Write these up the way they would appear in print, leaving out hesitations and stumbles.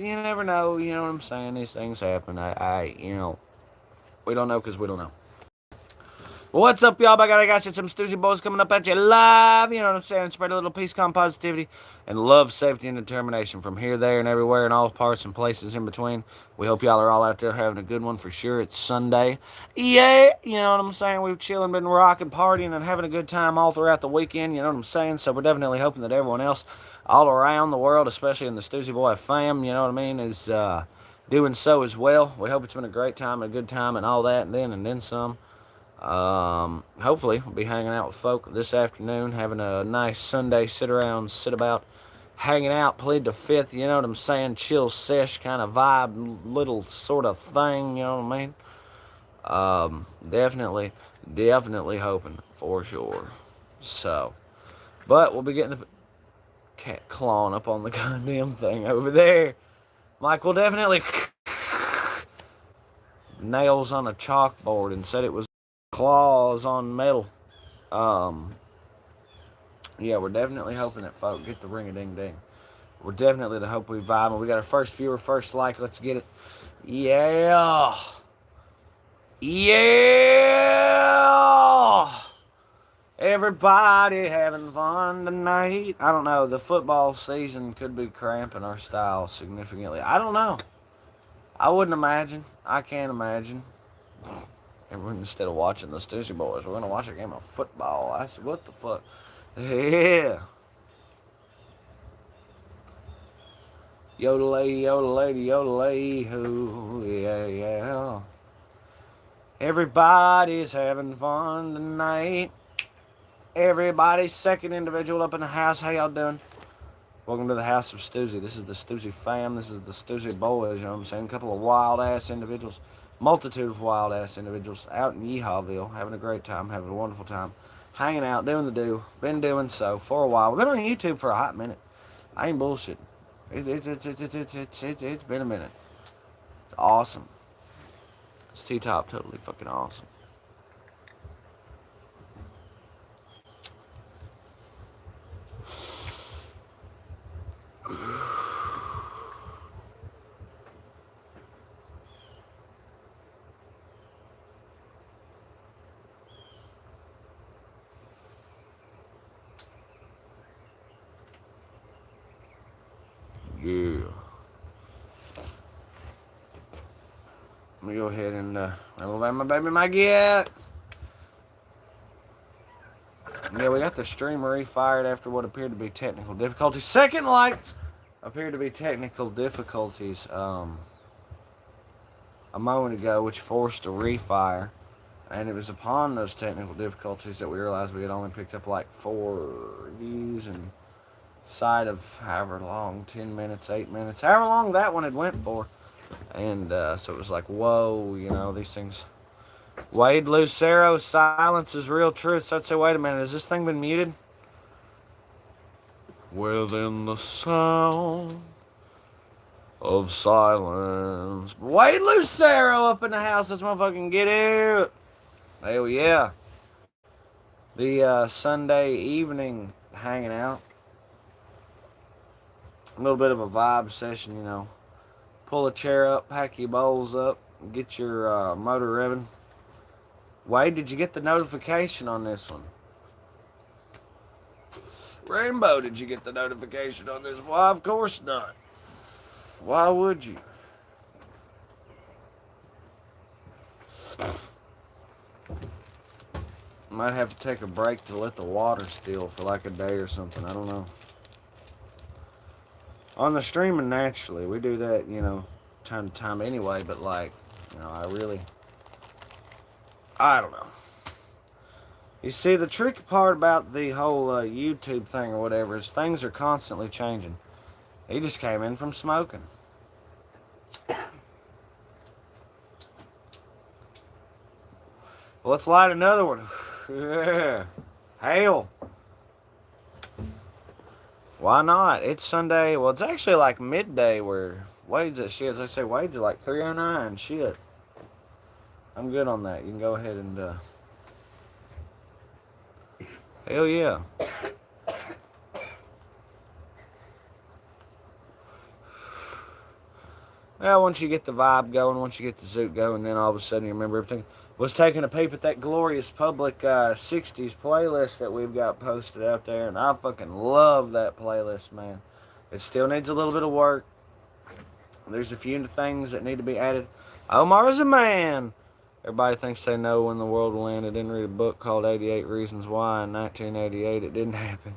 you never know. You know what I'm saying? These things happen. We don't know because we don't know. What's up, y'all? I got you some Stoosey boys coming up at you live. You know what I'm saying? Spread a little peace, calm, positivity, and love, safety, and determination from here, there, and everywhere, and all parts and places in between. We hope y'all are all out there having a good one for sure. It's Sunday. Yeah, you know what I'm saying? We've chilling, been rocking, partying, and having a good time all throughout the weekend. You know what I'm saying? So we're definitely hoping that everyone else all around the world, especially in the Stoosey Boy fam, you know what I mean, is doing so as well. We hope it's been a great time, a good time, and all that, and then some. Hopefully, we'll be hanging out with folk this afternoon, having a nice Sunday sit around, sit about, hanging out, plead the fifth, you know what I'm saying? Chill sesh kind of vibe, little sort of thing, you know what I mean? Definitely hoping for sure. So, but we'll be getting the cat clawing up on the goddamn thing over there. Mike will definitely nails on a chalkboard and said it was claws on metal. Um, Yeah, we're definitely hoping that folk get the ring a ding ding. We're definitely the hope we vibe. And we got our first viewer, first like. Let's get it. Yeah. Yeah. Everybody having fun tonight. I don't know. The football season could be cramping our style significantly. I don't know. I wouldn't imagine. I can't imagine. Everyone, instead of watching the Stoosey Boys, we're going to watch a game of football. I said, what the fuck? Yeah. Yodelay, yodelay, yodelay, hoo, yeah, yeah. Everybody's having fun tonight. Everybody's second individual up in the house. How y'all doing? Welcome to the house of Stoosey. This is the Stoosey fam. This is the Stoosey boys. You know what I'm saying? A couple of wild ass individuals, multitude of wild ass individuals out in Yeehawville, having a great time, having a wonderful time, hanging out, doing the do. Been doing so for a while. We've been on YouTube for a hot minute. I ain't bullshitting. It's been a minute. It's awesome. It's T-Top, totally fucking awesome. Yeah. Let me go ahead and elevate my baby Maggie. Yeah, we got the stream refired after what appeared to be technical difficulties. Second light appeared to be technical difficulties a moment ago, which forced a refire. And it was upon those technical difficulties that we realized we had only picked up like 4 views and side of however long, 10 minutes, 8 minutes, however long that one had went for. And so it was like, whoa, you know, these things. Wade Lucero, silence is real truth. So I'd say, wait a minute, has this thing been muted? Within the sound of silence. Wade Lucero up in the house. This motherfucking get out. Hell yeah. The Sunday evening hanging out. A little bit of a vibe session, you know. Pull a chair up, pack your bowls up, get your motor revving. Wade, did you get the notification on this one? Rainbow, did you get the notification on this? Why, of course not. Why would you? Might have to take a break to let the water still for like a day or something. I don't know. On the streaming, naturally, we do that, you know, time to time anyway, but like, you know, I don't know. You see, the tricky part about the whole YouTube thing or whatever is things are constantly changing. He just came in from smoking. Well, let's light another one. Yeah. Hail. Why not? It's Sunday. Well, it's actually like midday where Wade's at shit. As I say, Wade's at like 3:09. Shit. I'm good on that. You can go ahead and, hell yeah. Well, once you get the vibe going, once you get the zoot going, then all of a sudden you remember everything. Was taking a peep at that glorious public 60s playlist that we've got posted out there, and I fucking love that playlist, man. It still needs a little bit of work. There's a few things that need to be added. Omar's a man. Everybody thinks they know when the world will end. I didn't read a book called 88 Reasons Why in 1988. It didn't happen.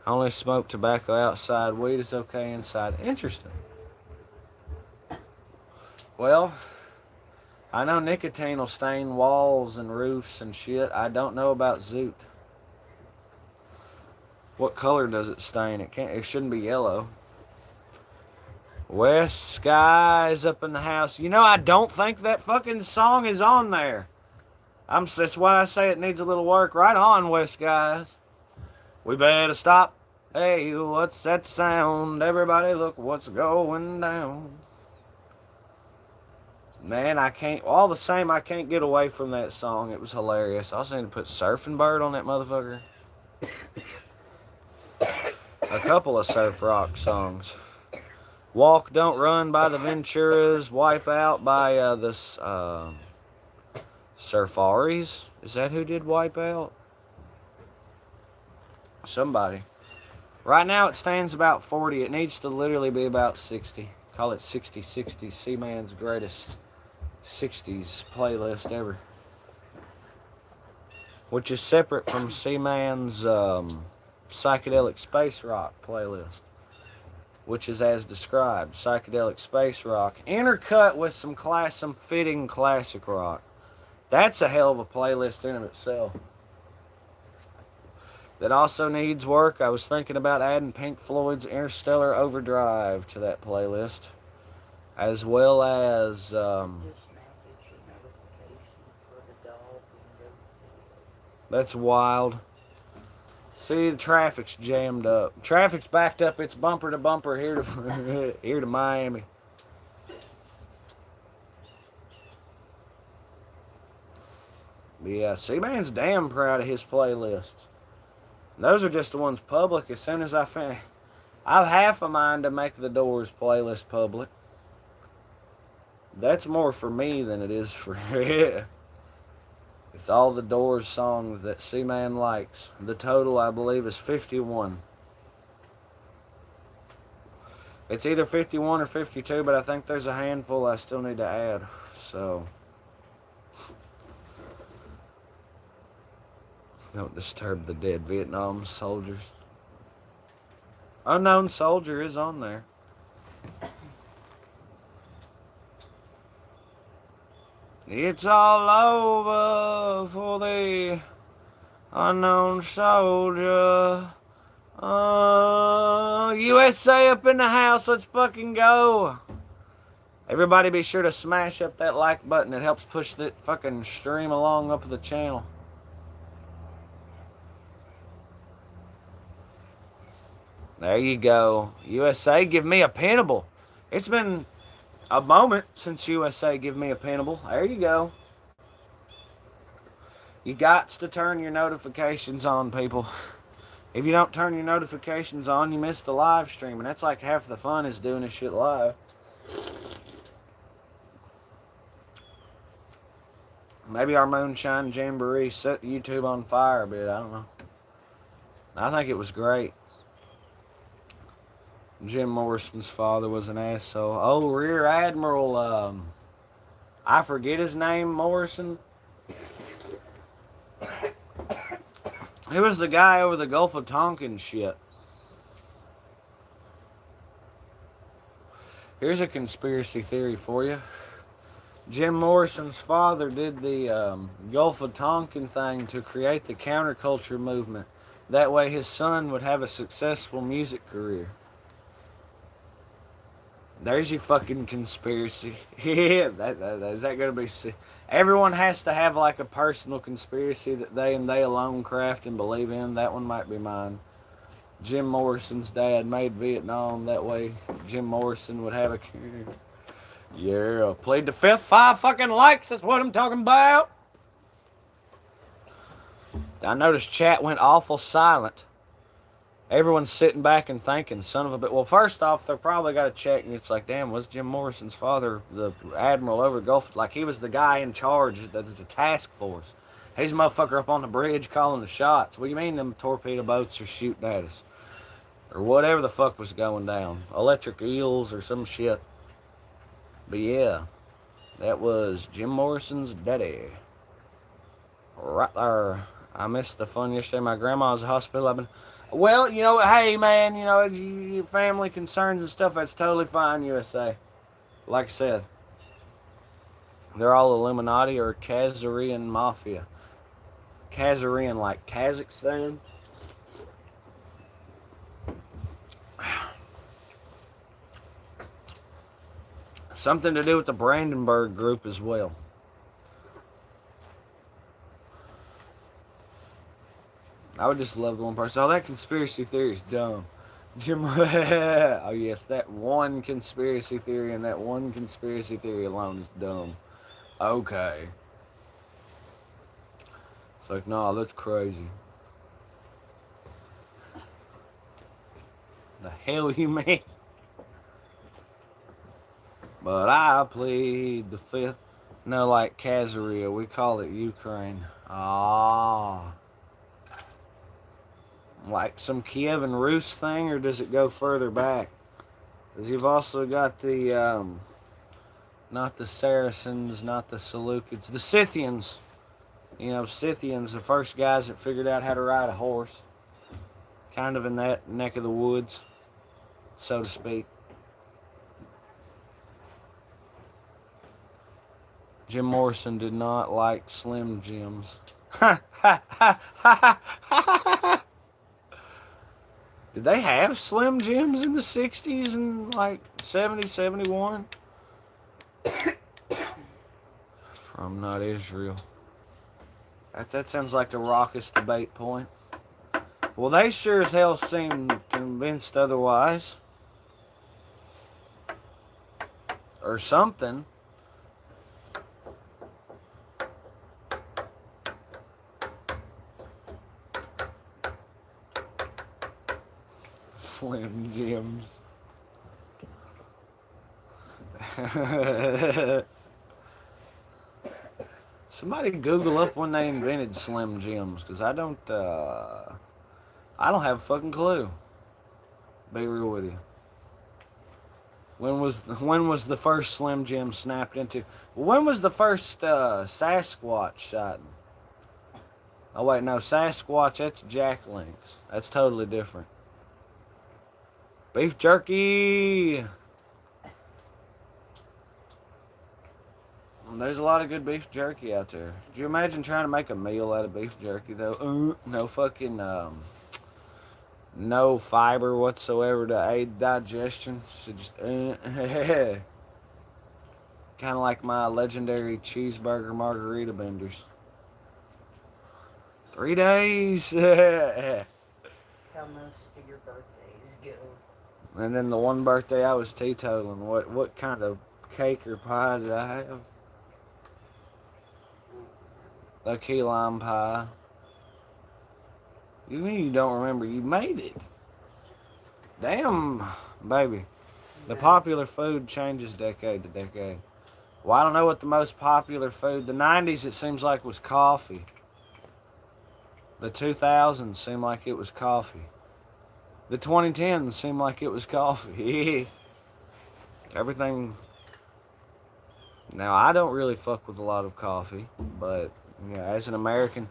I only smoke tobacco outside. Weed is okay inside. Interesting. Well, I know nicotine will stain walls and roofs and shit. I don't know about zoot. What color does it stain? It shouldn't be yellow. West Skies up in the house. You know, I don't think that fucking song is on there. That's why I say it needs a little work. Right on, West Skies. We better stop. Hey, what's that sound? Everybody look what's going down. Man, I can't get away from that song. It was hilarious. I also need to put Surfing Bird on that motherfucker. A couple of surf rock songs. Walk Don't Run by the Venturas. Wipe Out by the Surfaris. Is that who did Wipe Out? Somebody. Right now it stands about 40. It needs to literally be about 60. Call it 60-60. Seaman's greatest 60s playlist ever. Which is separate from Seaman's psychedelic space rock playlist. Which is as described, psychedelic space rock, intercut with some fitting classic rock. That's a hell of a playlist in of itself. That also needs work. I was thinking about adding Pink Floyd's Interstellar Overdrive to that playlist, as well as that's wild. See, the traffic's jammed up. Traffic's backed up. It's bumper to bumper here to here to Miami. But yeah, Seaman's damn proud of his playlists. Those are just the ones public. As soon as I finish, I've half a mind to make the Doors playlist public. That's more for me than it is for yeah. It's all the Doors songs that Seaman likes. The total, I believe, is 51. It's either 51 or 52, but I think there's a handful I still need to add. So, don't disturb the dead Vietnam soldiers. Unknown Soldier is on there. It's all over for the unknown soldier. USA up in the house. Let's fucking go. Everybody be sure to smash up that like button. It helps push that fucking stream along up the channel. There you go. USA, give me a pinnable. It's been a moment since USA give me a pinnable. There you go. You gots to turn your notifications on, people. If you don't turn your notifications on, you miss the live stream. And that's like half the fun is doing this shit live. Maybe our Moonshine Jamboree set YouTube on fire a bit. I don't know. I think it was great. Jim Morrison's father was an asshole. Oh, Rear Admiral, I forget his name, Morrison. He was the guy over the Gulf of Tonkin shit. Here's a conspiracy theory for you. Jim Morrison's father did the Gulf of Tonkin thing to create the counterculture movement. That way his son would have a successful music career. There's your fucking conspiracy. Yeah, is that going to be... Everyone has to have like a personal conspiracy that they and they alone craft and believe in. That one might be mine. Jim Morrison's dad made Vietnam. That way Jim Morrison would have a... Yeah, played the fifth. 5 fucking likes. That's what I'm talking about. I noticed chat went awful silent. Everyone's sitting back and thinking, son of a bit. Well, first off, they're probably got to check, and it's like, damn, was Jim Morrison's father the admiral over the Gulf? Like, he was the guy in charge of the task force. He's a motherfucker up on the bridge calling the shots. What do you mean them torpedo boats are shooting at us? Or whatever the fuck was going down. Electric eels or some shit. But yeah, that was Jim Morrison's daddy. Right there. I missed the fun yesterday. My grandma's in the hospital. I've been... Well, you know, hey, man, you know, family concerns and stuff, that's totally fine, USA. Like I said, they're all Illuminati or Khazarian Mafia. Khazarian, like Kazakhstan. Something to do with the Brandenburg group as well. I would just love the one person. Oh, that conspiracy theory is dumb. Jim, oh yes, that one conspiracy theory and that one conspiracy theory alone is dumb. Okay. It's like, nah, that's crazy. The hell you mean? But I plead the fifth. No, like Kazaria, we call it Ukraine. Ah. Like some Kiev and Rus thing, or does it go further back? Because you've also got the, not the Saracens, not the Seleucids, the Scythians. You know, Scythians, the first guys that figured out how to ride a horse. Kind of in that neck of the woods, so to speak. Jim Morrison did not like Slim Jims. Did they have Slim Jims in the 60s and like 70, 71? From not Israel. That sounds like a raucous debate point. Well, they sure as hell seem convinced otherwise. Or something. Slim Jims. Somebody Google up when they invented Slim Jims, because I don't have a fucking clue. Be real with you. When was the first Slim Jim snapped into? When was the first Sasquatch shot? Oh wait, no, Sasquatch, that's Jack Links. That's totally different. Beef jerky. There's a lot of good beef jerky out there. Do you imagine trying to make a meal out of beef jerky though? No fucking no fiber whatsoever to aid digestion. So just kind of like my legendary cheeseburger margarita benders. 3 days. How most of your birthdays go? And then the one birthday I was teetotaling. What kind of cake or pie did I have? A key lime pie. You mean you don't remember? You made it. Damn, baby. The popular food changes decade to decade. Well, I don't know what the most popular food... The 90s, it seems like, was coffee. The 2000s seemed like it was coffee. The 2010s seemed like it was coffee. Everything... Now, I don't really fuck with a lot of coffee, but... Yeah, as an American,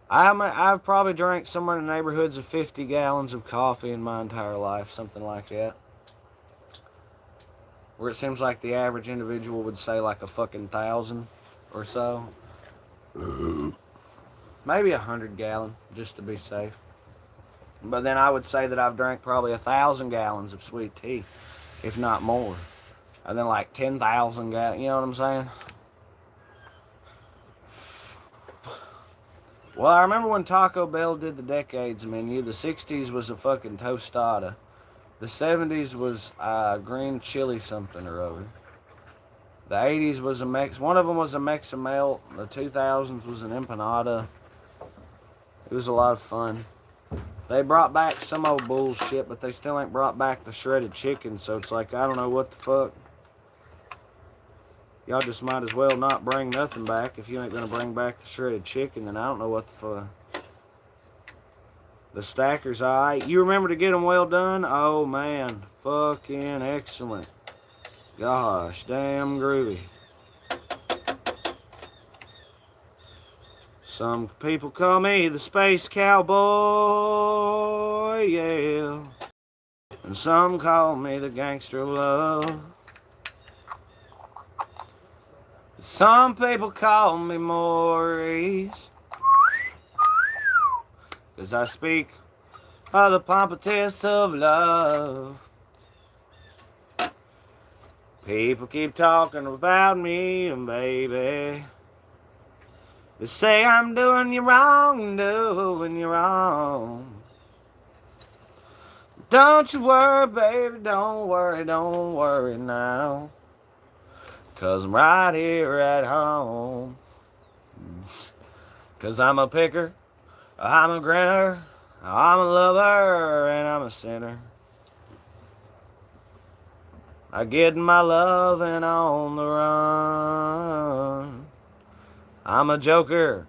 I've probably drank somewhere in the neighborhoods of 50 gallons of coffee in my entire life, something like that. Where it seems like the average individual would say like a fucking 1,000 or so. Maybe 100 gallon, just to be safe. But then I would say that I've drank probably 1,000 gallons of sweet tea, if not more. And then like 10,000 gallons, you know what I'm saying? Well, I remember when Taco Bell did the decades menu. The 60s was a fucking tostada. The 70s was green chili something or other. The 80s was one of them was a Mexamel. The 2000s was an empanada. It was a lot of fun. They brought back some old bullshit, but they still ain't brought back the shredded chicken, so it's like, I don't know what the fuck. Y'all just might as well not bring nothing back. If you ain't gonna bring back the shredded chicken, then I don't know what the fuck. The stackers, alright. You remember to get them well done? Oh, man. Fucking excellent. Gosh, damn groovy. Some people call me the space cowboy, yeah. And some call me the gangster of love. Some people call me Maurice, 'cause I speak of the pompatus of love. People keep talking about me, baby. They say I'm doing you wrong, doing you wrong. Don't you worry, baby, don't worry now. 'Cause I'm right here at home. 'Cause I'm a picker, I'm a grinner, I'm a lover, and I'm a sinner. I get my loving on the run. I'm a joker,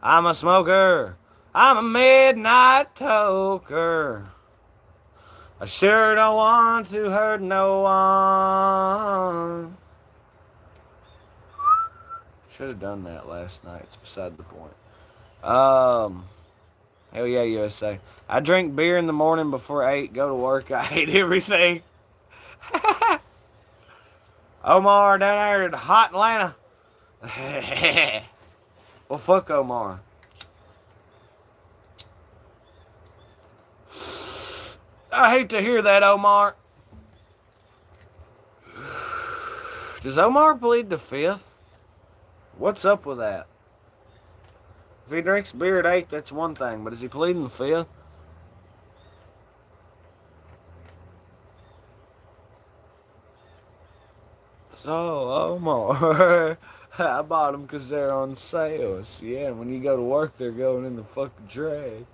I'm a smoker, I'm a midnight toker. I sure don't want to hurt no one. Should have done that last night. It's beside the point. Hell yeah, USA. I drink beer in the morning before 8, go to work. I hate everything. Omar down there in hot Atlanta. Well, fuck Omar. I hate to hear that, Omar. Does Omar plead the fifth? What's up with that? If he drinks beer at 8, that's one thing, but is he pleading the fifth? So, Omar, I bought them because they're on sale. So, yeah, when you go to work, they're going in the fucking trash.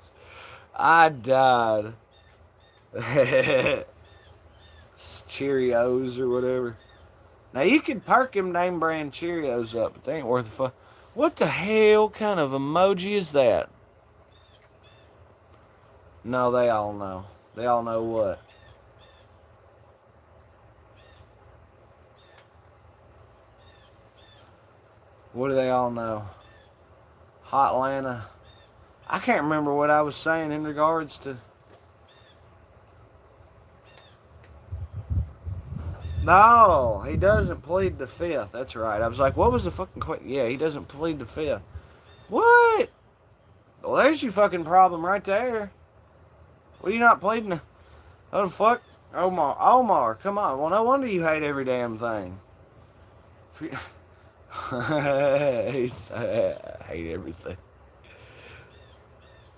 I died. Cheerios or whatever. Now, you can perk them name brand Cheerios up, but they ain't worth a fuck. What the hell kind of emoji is that? No, they all know. They all know what? What do they all know? Hot Atlanta. I can't remember what I was saying in regards to... No, he doesn't plead the fifth. That's right. I was like, what was the fucking question? Yeah, he doesn't plead the fifth. What? Well, there's your fucking problem right there. What are you not pleading the... Oh, the fuck? Omar, come on. Well, no wonder you hate every damn thing. I hate everything.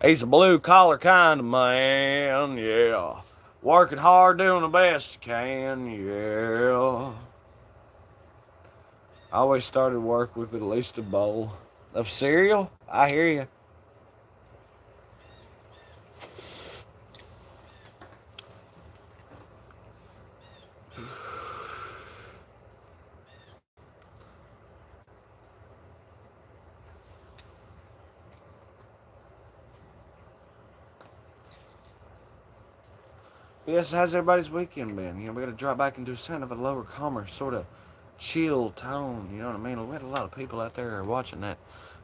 He's a blue-collar kind of man, yeah. Working hard, doing the best you can, yeah. I always started work with at least a bowl of cereal. I hear you. Yes, how's everybody's weekend been? You know, we got to drop back into kind of a lower, calmer, sort of chill tone. You know what I mean? We had a lot of people out there watching that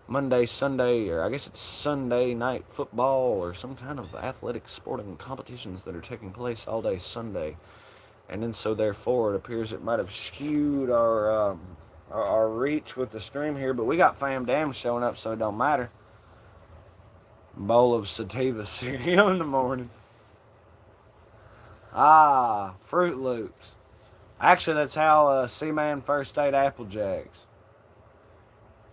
Monday, Sunday, or I guess it's Sunday night football or some kind of athletic sporting competitions that are taking place all day Sunday. And then so therefore it appears it might have skewed our reach with the stream here, but we got fam damn showing up, so it don't matter. Bowl of sativa cereal in the morning. Ah, Fruit Loops. Actually, that's how Seaman first ate Apple Jacks.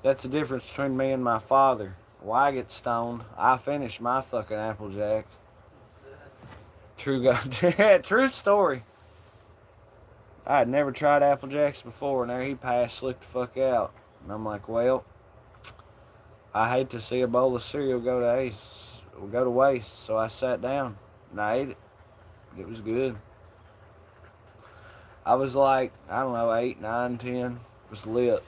That's the difference between me and my father. Well, I get stoned. I finish my fucking Apple Jacks. True story. I had never tried Apple Jacks before, and there he passed, slipped the fuck out. And I'm like, well, I hate to see a bowl of cereal go to would go to waste. So I sat down and I ate it. It was good. I was like, I don't know, 8, 9, 10. It was lit.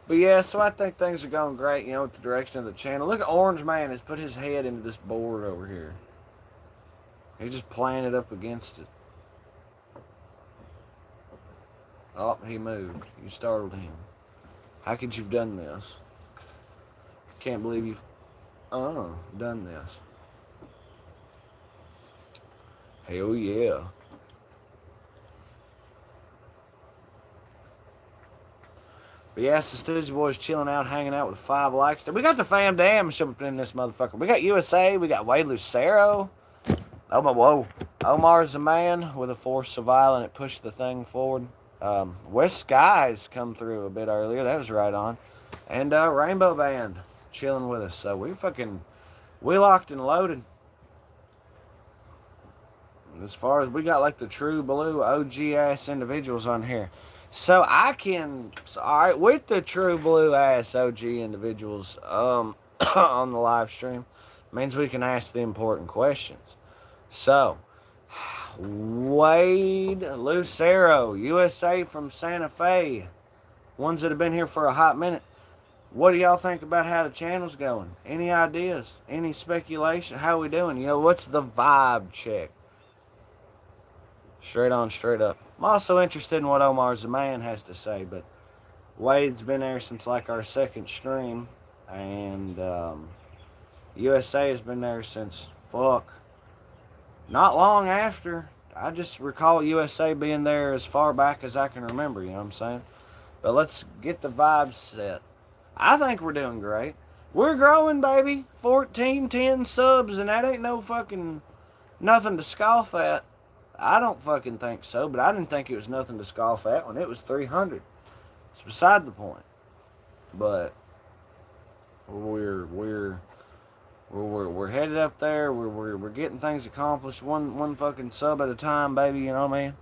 But yeah, so I think things are going great, with the direction of the channel. Look at Orange Man has put his head into this board over here. He's just playing it up against it. Oh, he moved. You startled him. How could you've done this? Can't believe you've done this. Hell yeah. But yeah, it's the Stoosey boys chilling out, hanging out with 5 likes. We got the fam damn up in this motherfucker. We got USA, we got Wade Lucero. Oh my, whoa. Omar's the man with a force of violence. It pushed the thing forward. West Skies come through a bit earlier. That was right on. And Rainbow Band chilling with us. So we locked and loaded. As far as we got like the true blue OG ass individuals on here. So alright, with the true blue ass OG individuals on the live stream, means we can ask the important questions. So, Wade Lucero, USA from Santa Fe, ones that have been here for a hot minute. What do y'all think about how the channel's going? Any ideas? Any speculation? How we doing? What's the vibe check? Straight on, straight up. I'm also interested in what Omar's the man has to say, but Wade's been there since like our second stream, and USA has been there since, not long after. I just recall USA being there as far back as I can remember, you know what I'm saying? But let's get the vibe set. I think we're doing great. We're growing, baby. 14, 10 subs, and that ain't no fucking nothing to scoff at. I don't fucking think so, but I didn't think it was nothing to scoff at when it was 300. It's beside the point. But we're headed up there. We're getting things accomplished one fucking sub at a time, baby. You know what I mean?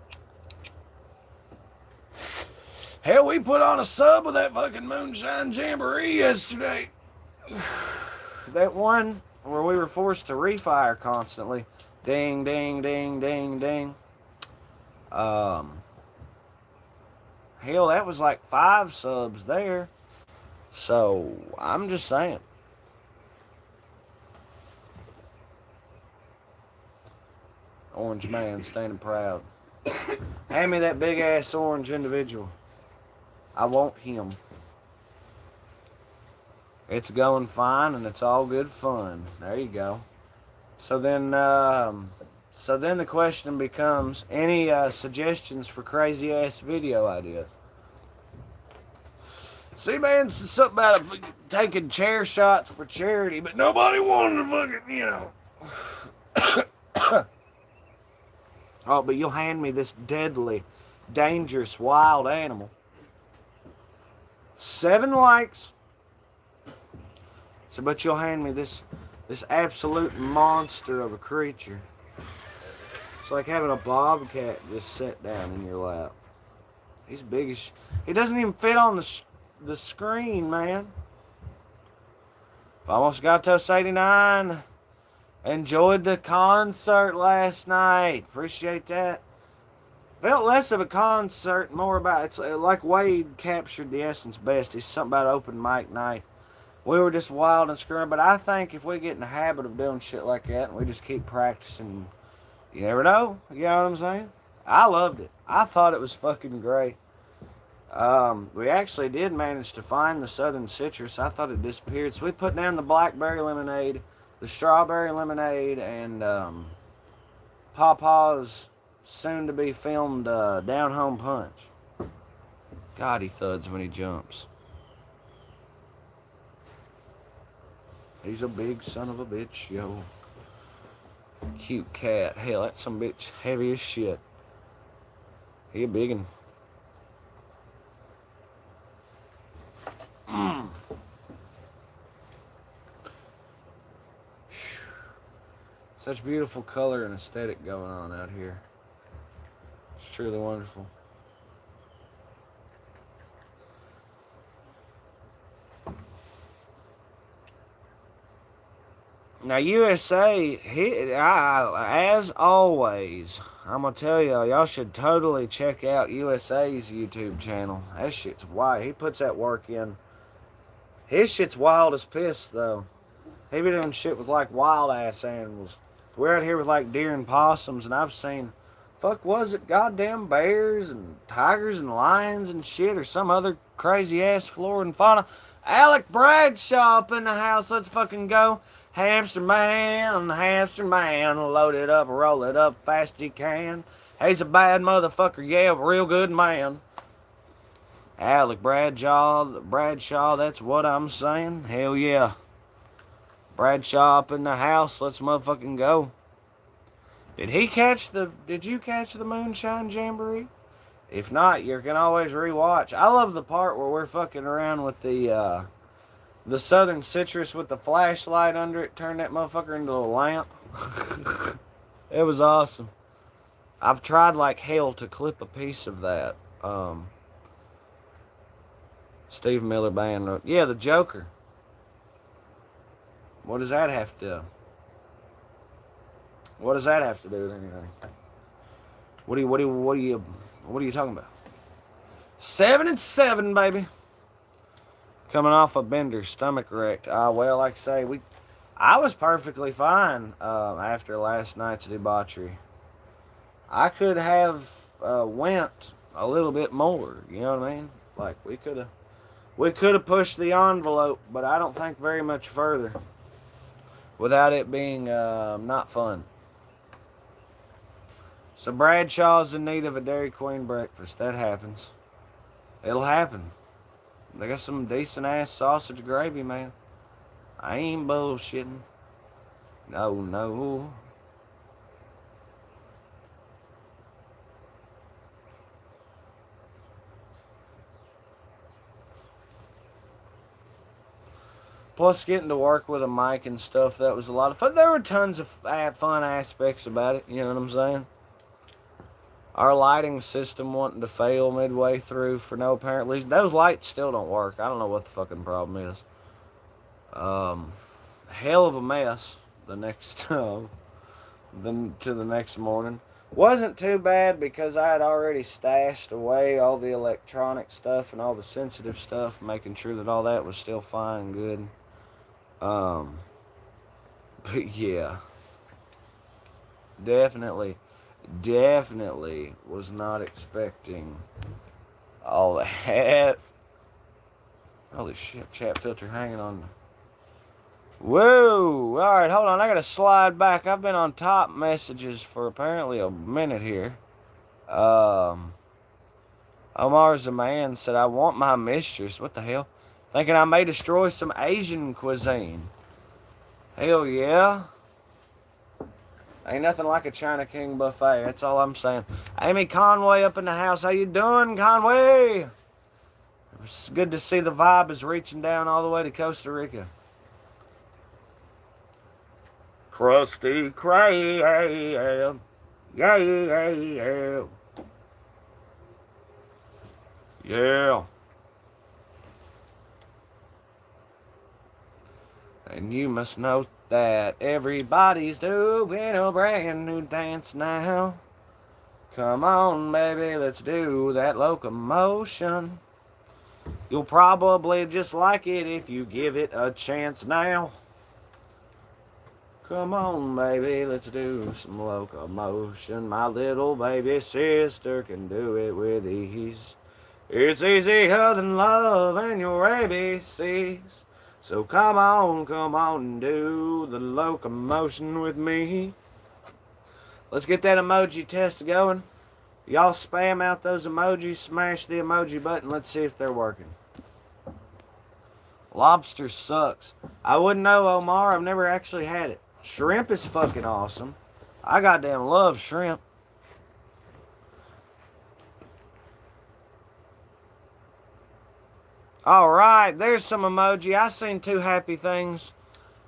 Hell, we put on a sub with that fucking moonshine jamboree yesterday. That one where we were forced to refire constantly. Ding, ding, ding, ding, ding. Hell, that was like 5 subs there. So, I'm just saying. Orange man standing proud. Hand me that big ass orange individual. I want him. It's going fine and it's all good fun. There you go. So then the question becomes, any suggestions for crazy ass video ideas? See, man, it's something about taking chair shots for charity, but nobody wanted to fucking, Oh, but you'll hand me this deadly, dangerous, wild animal. 7 likes. So, but you'll hand me this absolute monster of a creature. It's like having a bobcat just sit down in your lap. He's big as he doesn't even fit on the screen, man. Almost got to 89. Enjoyed the concert last night. Appreciate that. Felt less of a concert, more about, it's like Wade captured the essence best. It's something about open mic night. We were just wild and screwing, but I think if we get in the habit of doing shit like that and we just keep practicing, you never know. You know what I'm saying? I loved it. I thought it was fucking great. We actually did manage to find the Southern Citrus. I thought it disappeared. So we put down the blackberry lemonade, the strawberry lemonade, and Papa's soon-to-be filmed Down Home Punch. God, he thuds when he jumps. He's a big son of a bitch, yo. Cute cat. Hell, that's some bitch heavy as shit. He a biggin'. Such beautiful color and aesthetic going on out here. It's truly wonderful. Now USA, as always, I'm gonna tell y'all should totally check out USA's YouTube channel. That shit's wild. He puts that work in. His shit's wild as piss though. He be doing shit with like wild ass animals. We're out here with like deer and possums, and I've seen, fuck was it, goddamn bears and tigers and lions and shit, or some other crazy ass flora and fauna. Alec Bradshaw up in the house. Let's fucking go. Hamster man, load it up, roll it up fast he can. He's a bad motherfucker, yeah, real good man. Alec Bradshaw, that's what I'm saying. Hell yeah. Bradshaw up in the house, let's motherfucking go. Did you catch the Moonshine Jamboree? If not, you can always rewatch. I love the part where we're fucking around with the Southern Citrus with the flashlight under it, turned that motherfucker into a lamp. It was awesome. I've tried like hell to clip a piece of that. Steve Miller Band wrote, yeah, the Joker. What does that have to do? What does that have to do with anything? What are you talking about? 7-7, baby. Coming off a bender, stomach wrecked. Well, like I say, I was perfectly fine after last night's debauchery. I could have went a little bit more. You know what I mean? Like we could have pushed the envelope, but I don't think very much further without it being not fun. So Bradshaw's in need of a Dairy Queen breakfast. That happens. It'll happen. They got some decent ass sausage gravy, man. I ain't bullshitting. No. Plus, getting to work with a mic and stuff, that was a lot of fun. There were tons of fun aspects about it, you know what I'm saying? Our lighting system wanting to fail midway through for no apparent reason. Those lights still don't work. I don't know what the fucking problem is. Hell of a mess the next to the next morning. Wasn't too bad because I had already stashed away all the electronic stuff and all the sensitive stuff, making sure that all that was still fine and good. But yeah, definitely was not expecting all that. Holy shit, chat filter hanging on. Whoa! Alright, hold on, I gotta slide back. I've been on top messages for apparently a minute here. Omar's a man said, I want my mistress. What the hell? Thinking I may destroy some Asian cuisine. Hell yeah. Ain't nothing like a China King buffet. That's all I'm saying. Amy Conway up in the house. How you doing, Conway? It's good to see the vibe is reaching down all the way to Costa Rica. Krusty Krab. Yeah. Yeah. And you must know that everybody's doing a brand new dance now. Come on, baby, let's do that locomotion. You'll probably just like it if you give it a chance now. Come on, baby, let's do some locomotion. My little baby sister can do it with ease. It's easier than love and your ABCs. So come on and do the locomotion with me. Let's get that emoji test going. Y'all spam out those emojis, smash the emoji button. Let's see if they're working. Lobster sucks. I wouldn't know, Omar. I've never actually had it. Shrimp is fucking awesome. I goddamn love shrimp. Alright, there's some emoji. I seen 2 happy things.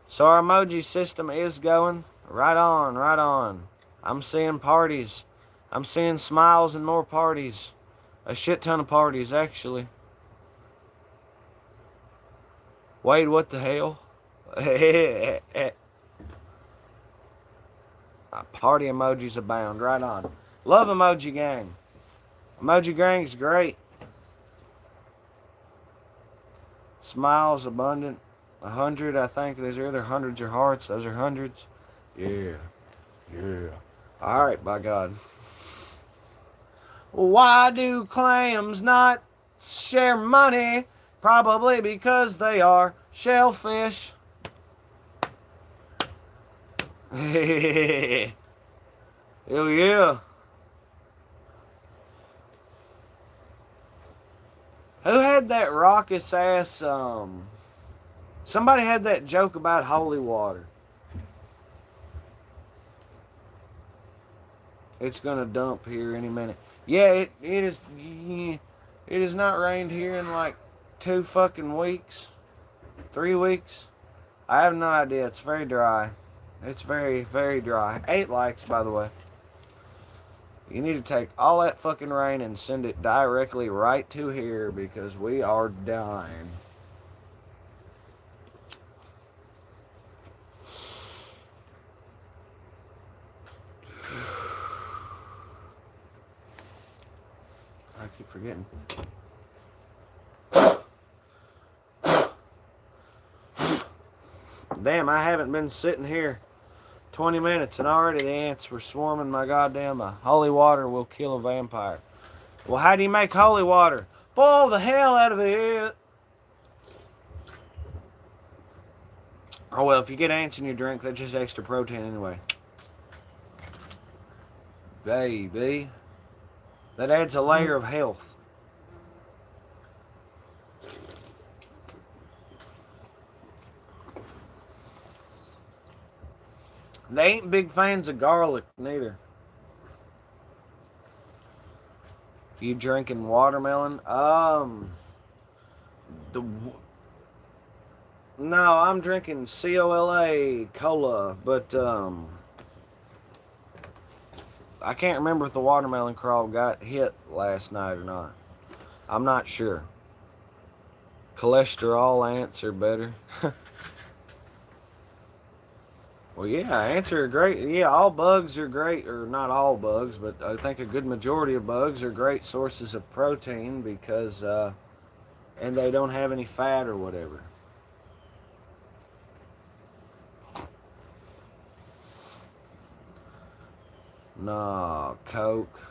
So our emoji system is going. Right on, right on. I'm seeing parties. I'm seeing smiles and more parties. A shit ton of parties, actually. Wade, what the hell? Party emojis abound. Right on. Love Emoji Gang. Emoji Gang's great. Smiles abundant. 100, I think. Those are either hundreds or hearts. Those are hundreds. Yeah. Yeah. Alright, by God. Why do clams not share money? Probably because they are shellfish. Hell yeah. Who had that raucous ass, somebody had that joke about holy water. It's gonna dump here any minute. Yeah, it has not rained here in like 2 fucking weeks. 3 weeks. I have no idea. It's very dry. It's very, very dry. 8 likes, by the way. You need to take all that fucking rain and send it directly right to here because we are dying. I keep forgetting. Damn, I haven't been sitting here 20 minutes and already the ants were swarming my goddamn holy water will kill a vampire. Well, how do you make holy water? Boil the hell out of it. Oh, well, if you get ants in your drink, that's just extra protein anyway. Baby. That adds a layer of health. They ain't big fans of garlic, neither. You drinking watermelon? No, I'm drinking cola, but, I can't remember if the watermelon crawl got hit last night or not. I'm not sure. Cholesterol ants are better. Well, yeah, ants are great. Yeah, all bugs are great, or not all bugs, but I think a good majority of bugs are great sources of protein because, and they don't have any fat or whatever. Nah, Coke.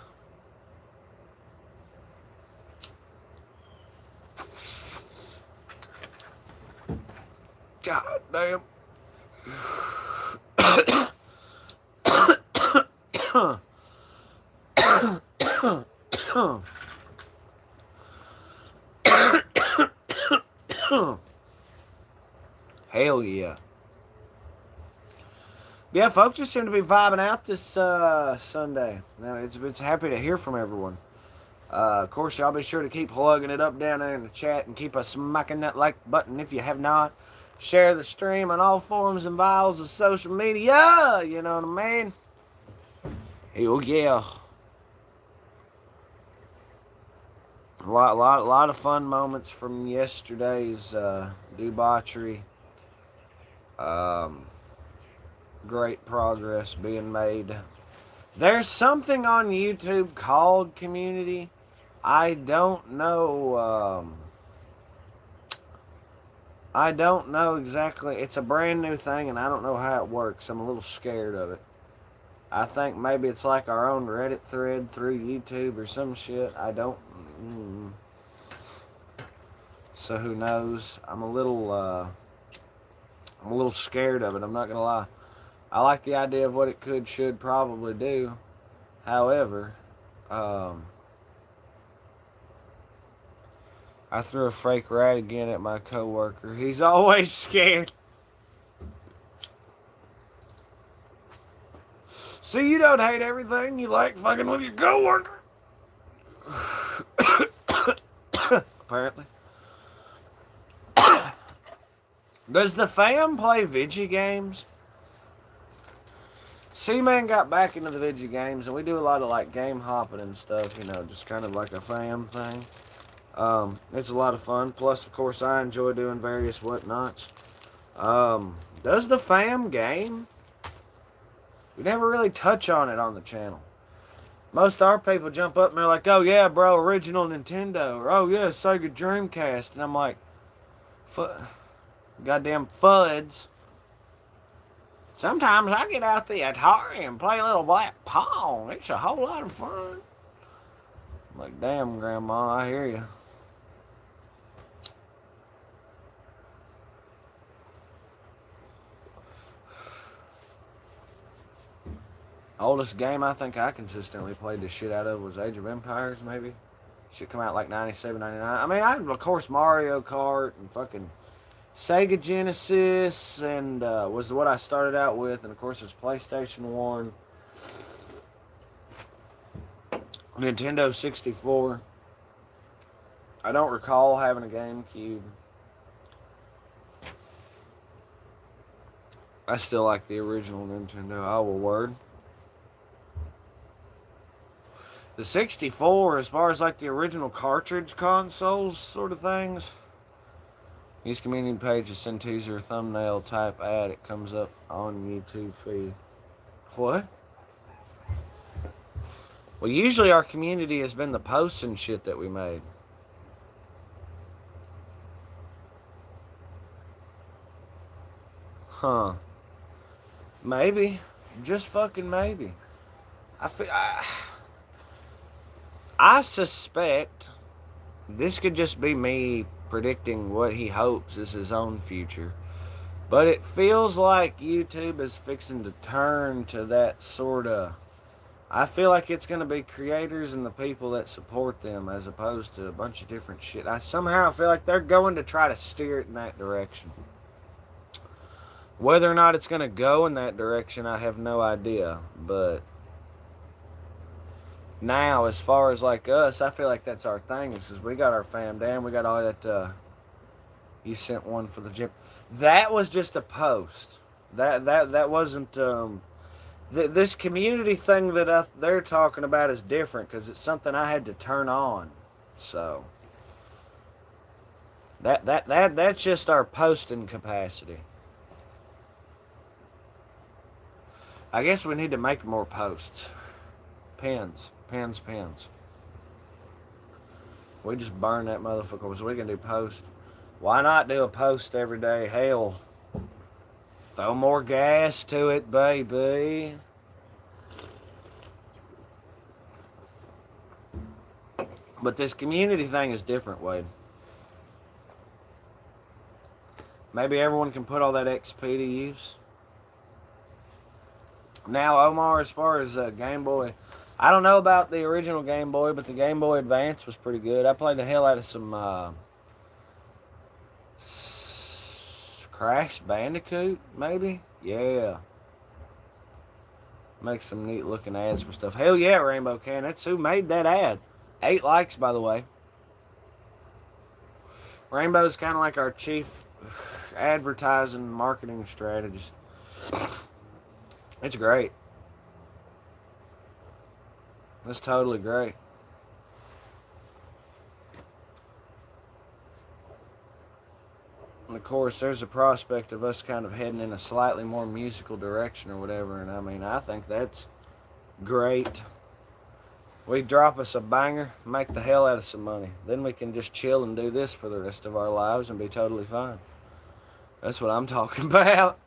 God damn. Hell yeah. Yeah, folks just seem to be vibing out this Sunday. Now, it's happy to hear from everyone. Of course, y'all be sure to keep plugging it up down there in the chat and keep us smacking that like button if you have not. Share the stream on all forums and vials of social media. You know what I mean? Hell yeah. A lot of fun moments from yesterday's debauchery. Great progress being made. There's something on YouTube called Community. I don't know. I don't know exactly. It's a brand new thing, and I don't know how it works. I'm a little scared of it. I think maybe it's like our own Reddit thread through YouTube or some shit. I don't. So who knows? I'm a little scared of it. I'm not gonna lie. I like the idea of what it should, probably do. However, I threw a fake rat again at my coworker. He's always scared. See, you don't hate everything. You like fucking with your coworker. Apparently. Does the fam play video games? C-Man got back into the video games, and we do a lot of like game hopping and stuff, you know, just kind of like a fam thing. It's a lot of fun. Plus, of course, I enjoy doing various whatnots. Does the fam game? We never really touch on it on the channel. Most of our people jump up and they're like, oh yeah, bro, original Nintendo. Or, oh yeah, Sega Dreamcast. And I'm like, goddamn fuds. Sometimes I get out the Atari and play a little black Pong. It's a whole lot of fun. I'm like, damn, Grandma, I hear you. Oldest game I think I consistently played the shit out of was Age of Empires, maybe. Should come out like 97, 99. I mean, of course, Mario Kart and fucking Sega Genesis, and was what I started out with, and of course it's PlayStation 1, Nintendo 64. I don't recall having a GameCube. I still like the original Nintendo. Oh, well, word. The 64, as far as like the original cartridge consoles sort of things, use community pages, send teaser, thumbnail, type ad, it comes up on YouTube feed. What? Well, usually our community has been the posts and shit that we made. Huh. Maybe. Just fucking maybe. I suspect this could just be me predicting what he hopes is his own future. But it feels like YouTube is fixing to turn to that sort of... I feel like it's going to be creators and the people that support them as opposed to a bunch of different shit. I somehow feel like they're going to try to steer it in that direction. Whether or not it's going to go in that direction, I have no idea. But now, as far as like us, I feel like that's our thing. Is we got our fam down. We got all that... you sent one for the gym. That was just a post. That wasn't... this community thing that they're talking about is different because it's something I had to turn on. So... That's just our posting capacity. I guess we need to make more posts. Pins. We just burn that motherfucker so we can do posts. Why not do a post every day? Hell. Throw more gas to it, baby. But this community thing is different, Wade. Maybe everyone can put all that XP to use. Now, Omar, as far as Game Boy, I don't know about the original Game Boy, but the Game Boy Advance was pretty good. I played the hell out of some Crash Bandicoot, maybe? Yeah. Make some neat looking ads for stuff. Hell yeah, Rainbow Can. That's who made that ad. 8 likes, by the way. Rainbow's kind of like our chief advertising marketing strategist. It's great. It's totally great. And of course, there's a prospect of us kind of heading in a slightly more musical direction or whatever. And I mean, I think that's great. We drop us a banger, make the hell out of some money. Then we can just chill and do this for the rest of our lives and be totally fine. That's what I'm talking about.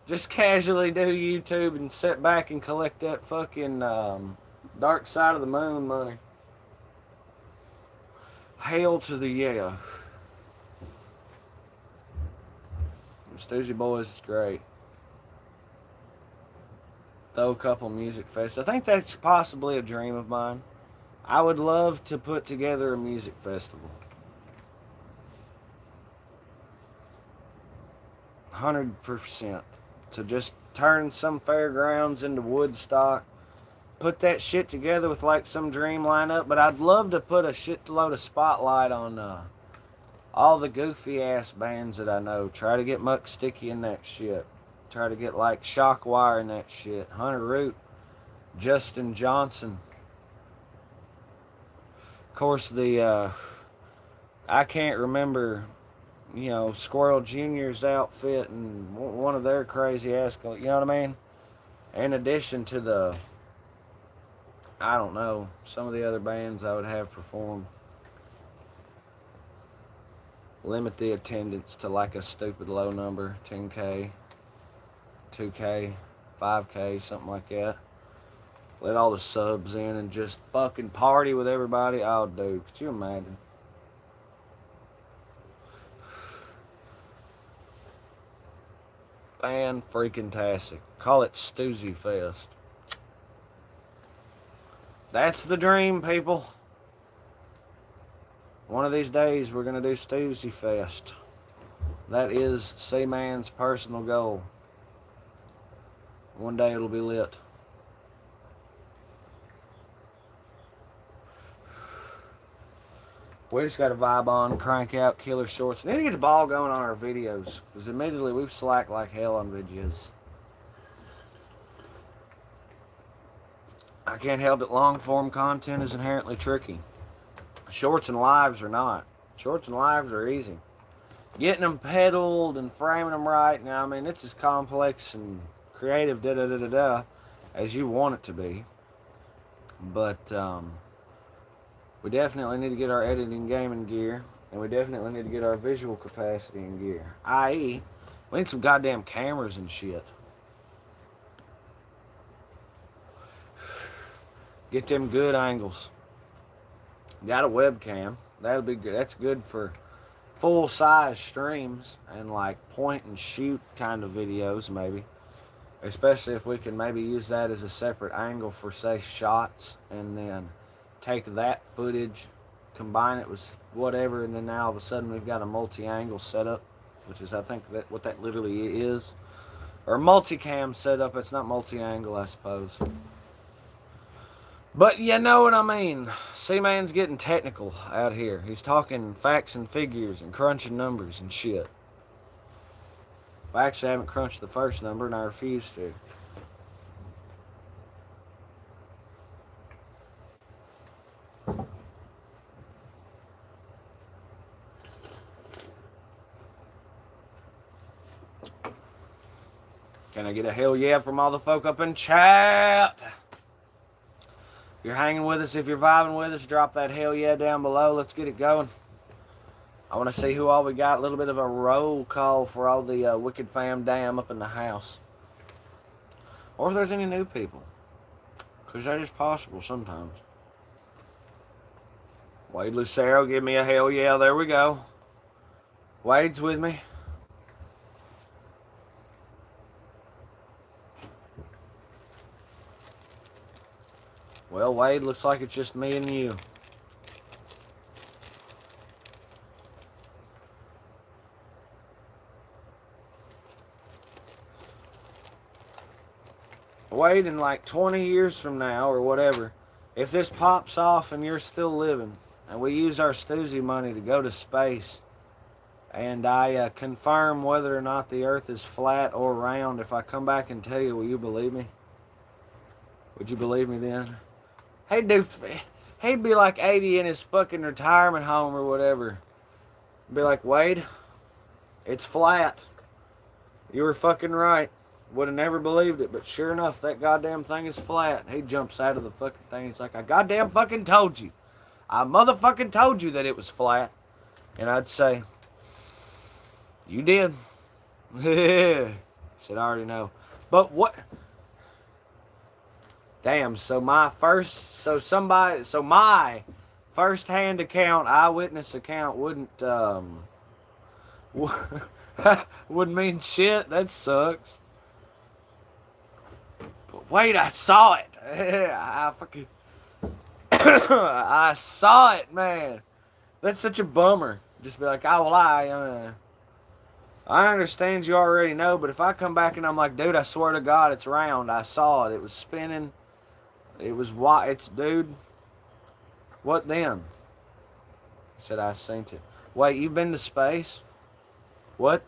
Just casually do YouTube and sit back and collect that fucking Dark Side of the Moon money. Hail to the yeah. Stoosey Boys is great. Throw a couple music fests. I think that's possibly a dream of mine. I would love to put together a music festival. 100%. to just turn some fairgrounds into Woodstock. Put that shit together with like some dream lineup. But I'd love to put a shitload of spotlight on all the goofy ass bands that I know. Try to get Muck Sticky in that shit. Try to get like Shockwire in that shit. Hunter Root, Justin Johnson. Of course, the I can't remember, Squirrel Jr.'s outfit and one of their crazy ass, you know what I mean? In addition to the, I don't know, some of the other bands I would have perform. Limit the attendance to like a stupid low number, 10K, 2K, 5K, something like that. Let all the subs in and just fucking party with everybody. Oh, dude, could you imagine? Fan-freaking-tastic. Call it Stoosey Fest. That's the dream, people. One of these days, we're going to do Stoosey Fest. That is C-Man's personal goal. One day it'll be lit. We just got to vibe on, crank out killer shorts. We need to get the ball going on our videos. Because admittedly, we've slacked like hell on videos. I can't help it. Long form content is inherently tricky. Shorts and lives are not. Shorts and lives are easy. Getting them pedaled and framing them right. Now, I mean, it's as complex and creative as you want it to be. But, we definitely need to get our editing game in gear. And we definitely need to get our visual capacity in gear. I.e., we need some goddamn cameras and shit. Get them good angles. Got a webcam. That'll be good. That's good for full-size streams and like point and shoot kind of videos maybe. Especially if we can maybe use that as a separate angle for, say, shots, and then take that footage, combine it with whatever, and then now all of a sudden we've got a multi-angle setup, which is, I think, what that literally is. Or multicam setup. It's not multi-angle, I suppose. But you know what I mean. C-Man's getting technical out here. He's talking facts and figures and crunching numbers and shit. I actually haven't crunched the first number, and I refuse to. Can I get a hell yeah from all the folk up in chat? If you're hanging with us, if you're vibing with us, drop that hell yeah down below. Let's get it going. I want to see who all we got. A little bit of a roll call for all the Wicked Fam Dam up in the house. Or if there's any new people. Because that is possible sometimes. Wade Lucero, give me a hell yeah. There we go. Wade's with me. Well, Wade, looks like it's just me and you. Wade, in like 20 years from now or whatever, if this pops off and you're still living, and we use our Stoosey money to go to space, and I confirm whether or not the Earth is flat or round, if I come back and tell you, will you believe me? Would you believe me then? Hey, dude, he'd be like 80 in his fucking retirement home or whatever. Be like, Wade, it's flat. You were fucking right. Would have never believed it, but sure enough, that goddamn thing is flat. He jumps out of the fucking thing. He's like, I goddamn fucking told you. I motherfucking told you that it was flat. And I'd say, you did. Said, I already know. But what? Damn, so my first-hand account, eyewitness account wouldn't mean shit. That sucks. But wait, I saw it. I fucking I saw it, man. That's such a bummer. Just be like, oh well, I understand you already know, but if I come back and I'm like, dude, I swear to God, it's round. I saw it. It was spinning. It was white. It's, dude, what then? He said, I seen it. Wait, you've been to space? What?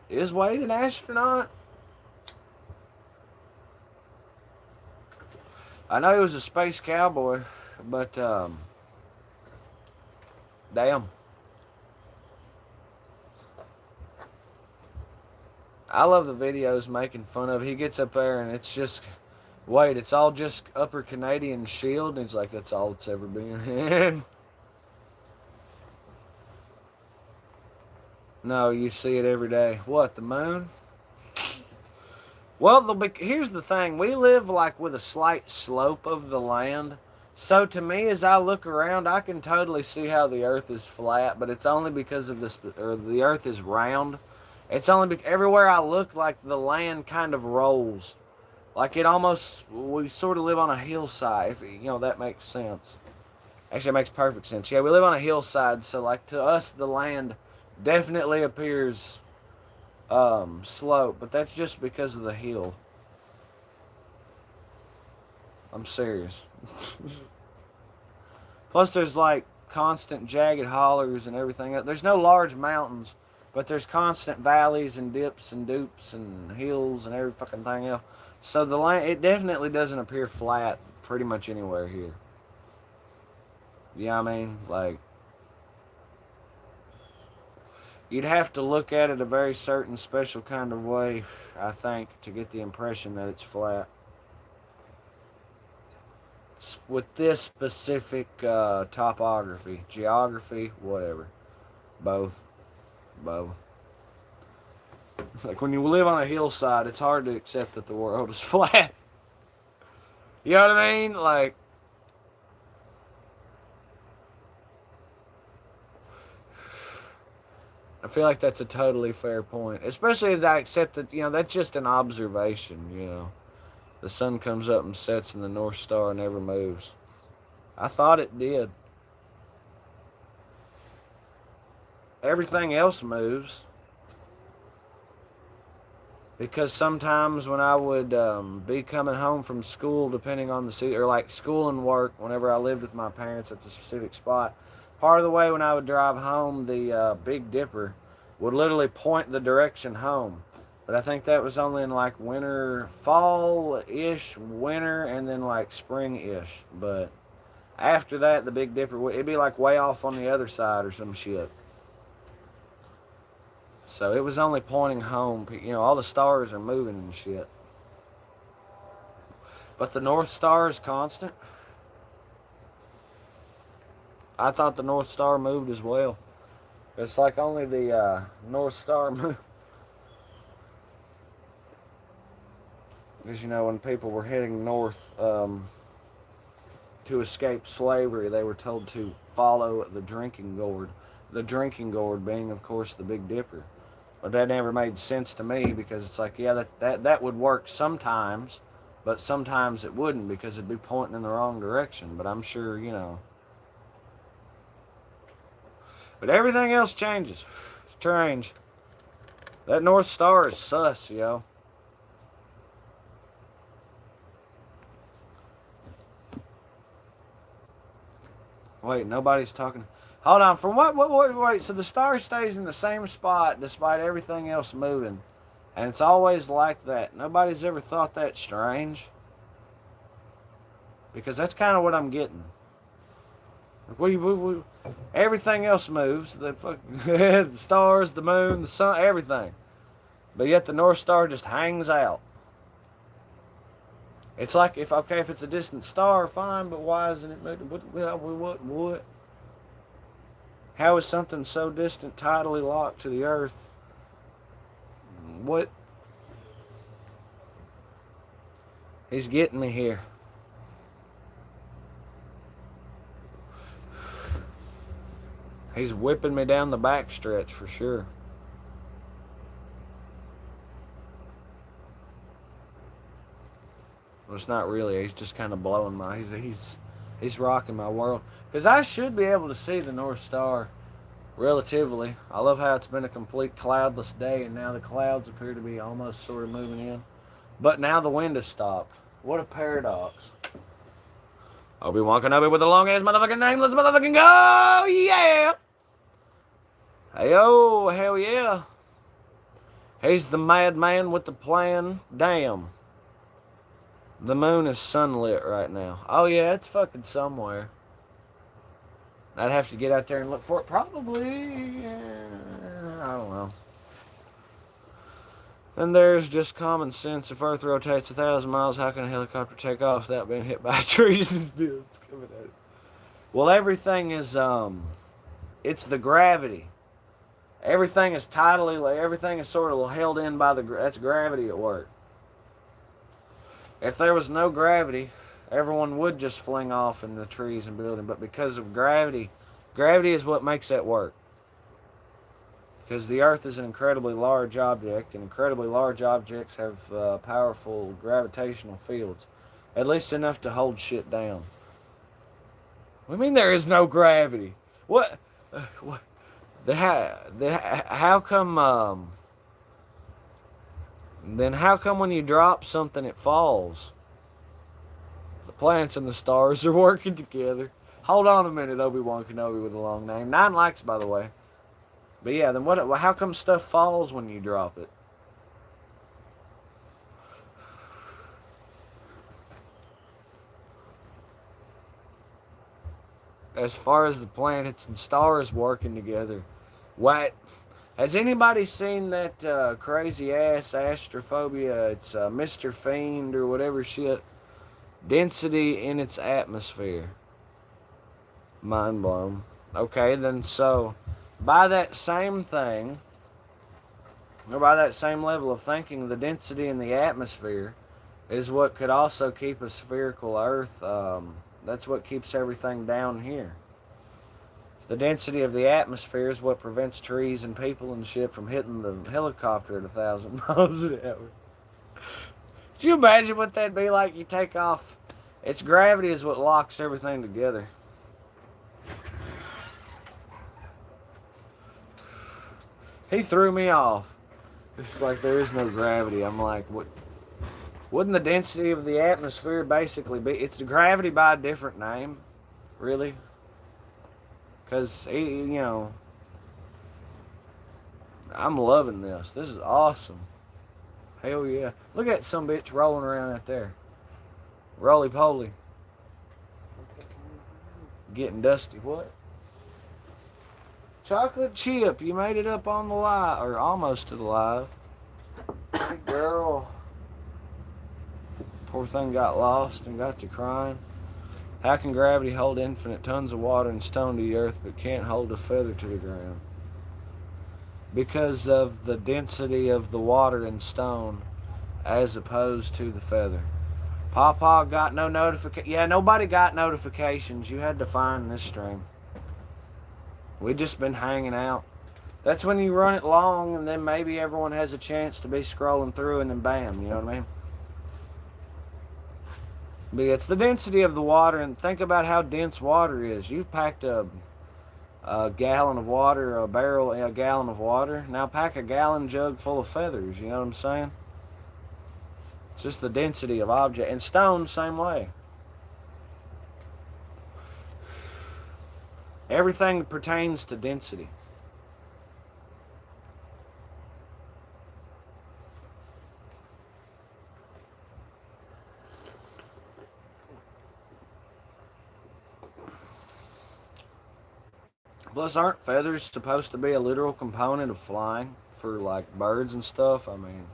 Is Wade an astronaut? I know he was a space cowboy, but, damn. I love the videos making fun of it. He gets up there and it's just, wait, it's all just Upper Canadian Shield? And he's like, that's all it's ever been. No, you see it every day. What, the moon? Well, here's the thing. We live like with a slight slope of the land. So to me, as I look around, I can totally see how the Earth is flat, but it's only because of this, or the Earth is round. It's only everywhere I look, like the land kind of rolls. Like it almost, we sort of live on a hillside, if you know that makes sense. Actually, it makes perfect sense. Yeah, we live on a hillside, so like to us, the land definitely appears slope, but that's just because of the hill. I'm serious. Plus, there's like constant jagged hollers and everything. There's no large mountains, but there's constant valleys and dips and dupes and hills and every fucking thing else. So the land, it definitely doesn't appear flat pretty much anywhere here. You know what I mean? Like, you'd have to look at it a very certain special kind of way, I think, to get the impression that it's flat. With this specific topography, geography, whatever. Both. Both. Like when you live on a hillside, it's hard to accept that the world is flat. You know what I mean? Like, I feel like that's a totally fair point. Especially as I accept that, you know, that's just an observation, you know. The sun comes up and sets and the North Star never moves. I thought it did. Everything else moves. Because sometimes when I would be coming home from school, depending on the city, or like school and work, whenever I lived with my parents at the specific spot, part of the way when I would drive home, the Big Dipper would literally point the direction home. But I think that was only in like winter, fall-ish, winter, and then like spring-ish. But after that, the Big Dipper, it'd be like way off on the other side or some shit. So it was only pointing home. You know, all the stars are moving and shit. But the North Star is constant. I thought the North Star moved as well. It's like only the North Star moved. Because, you know, when people were heading north to escape slavery, they were told to follow the drinking gourd. The drinking gourd being, of course, the Big Dipper. But that never made sense to me because it's like, yeah, that would work sometimes, but sometimes it wouldn't because it'd be pointing in the wrong direction. But I'm sure, you know. But everything else changes. Strange. That North Star is sus, yo. Wait, nobody's talking. Hold on. From what? Wait. So the star stays in the same spot despite everything else moving, and it's always like that. Nobody's ever thought that strange. Because that's kind of what I'm getting. Everything else moves. The stars, the moon, the sun, everything. But yet the North Star just hangs out. It's like if it's a distant star, fine. But why isn't it moving? What? How is something so distant tidally locked to the Earth? What? He's getting me here. He's whipping me down the backstretch for sure. Well, it's not really. He's just kind of blowing he's rocking my world. Because I should be able to see the North Star relatively. I love how it's been a complete cloudless day, and now the clouds appear to be almost sort of moving in. But now the wind has stopped. What a paradox. Obi-Wan Kenobi with a long ass motherfucking name. Let's motherfucking go! Yeah! Hey, oh, hell yeah. He's the madman with the plan. Damn. The moon is sunlit right now. Oh, yeah, it's fucking somewhere. I'd have to get out there and look for it. Probably. I don't know. And there's just common sense. If Earth rotates 1,000 miles, how can a helicopter take off without being hit by trees and fields coming at it? Well, everything is, it's the gravity. Everything is everything is sort of held in by that's gravity at work. If there was no gravity, everyone would just fling off in the trees and building. But because of gravity, gravity is what makes that work. Because the Earth is an incredibly large object, and incredibly large objects have powerful gravitational fields. At least enough to hold shit down. What do you mean there is no gravity? What? What? How come? Then how come when you drop something it falls? The planets and the stars are working together. Hold on a minute, Obi-Wan Kenobi with a long name. 9 likes, by the way. But yeah, then what? How come stuff falls when you drop it? As far as the planets and stars working together, what? Has anybody seen that crazy ass astrophobia? It's Mr. Fiend or whatever shit. Density in its atmosphere. Mind blown. Okay, then so by that same thing, or by that same level of thinking, the density in the atmosphere is what could also keep a spherical Earth. That's what keeps everything down here. The density of the atmosphere is what prevents trees and people and shit from hitting the helicopter at 1,000 miles an hour. Could you imagine what that'd be like? You take off. Its gravity is what locks everything together. He threw me off. It's like there is no gravity. I'm like, what? Wouldn't the density of the atmosphere basically be? It's the gravity by a different name, really. Because, I'm loving this. This is awesome. Hell yeah. Look at some bitch rolling around out there. Roly-poly. Getting dusty. What? Chocolate chip. You made it up on the live, or almost to the live. Girl. Poor thing got lost and got to crying. How can gravity hold infinite tons of water and stone to the earth but can't hold a feather to the ground? Because of the density of the water and stone as opposed to the feather. Pawpaw got no notification. Yeah, nobody got notifications. You had to find this stream. We just been hanging out. That's when you run it long and then maybe everyone has a chance to be scrolling through and then bam, you know what I mean? But it's the density of the water, and think about how dense water is. You've packed a gallon of water, a gallon of water. Now pack a gallon jug full of feathers, you know what I'm saying? It's just the density of object. And stone, same way. Everything pertains to density. Plus, aren't feathers supposed to be a literal component of flying for like birds and stuff? I mean,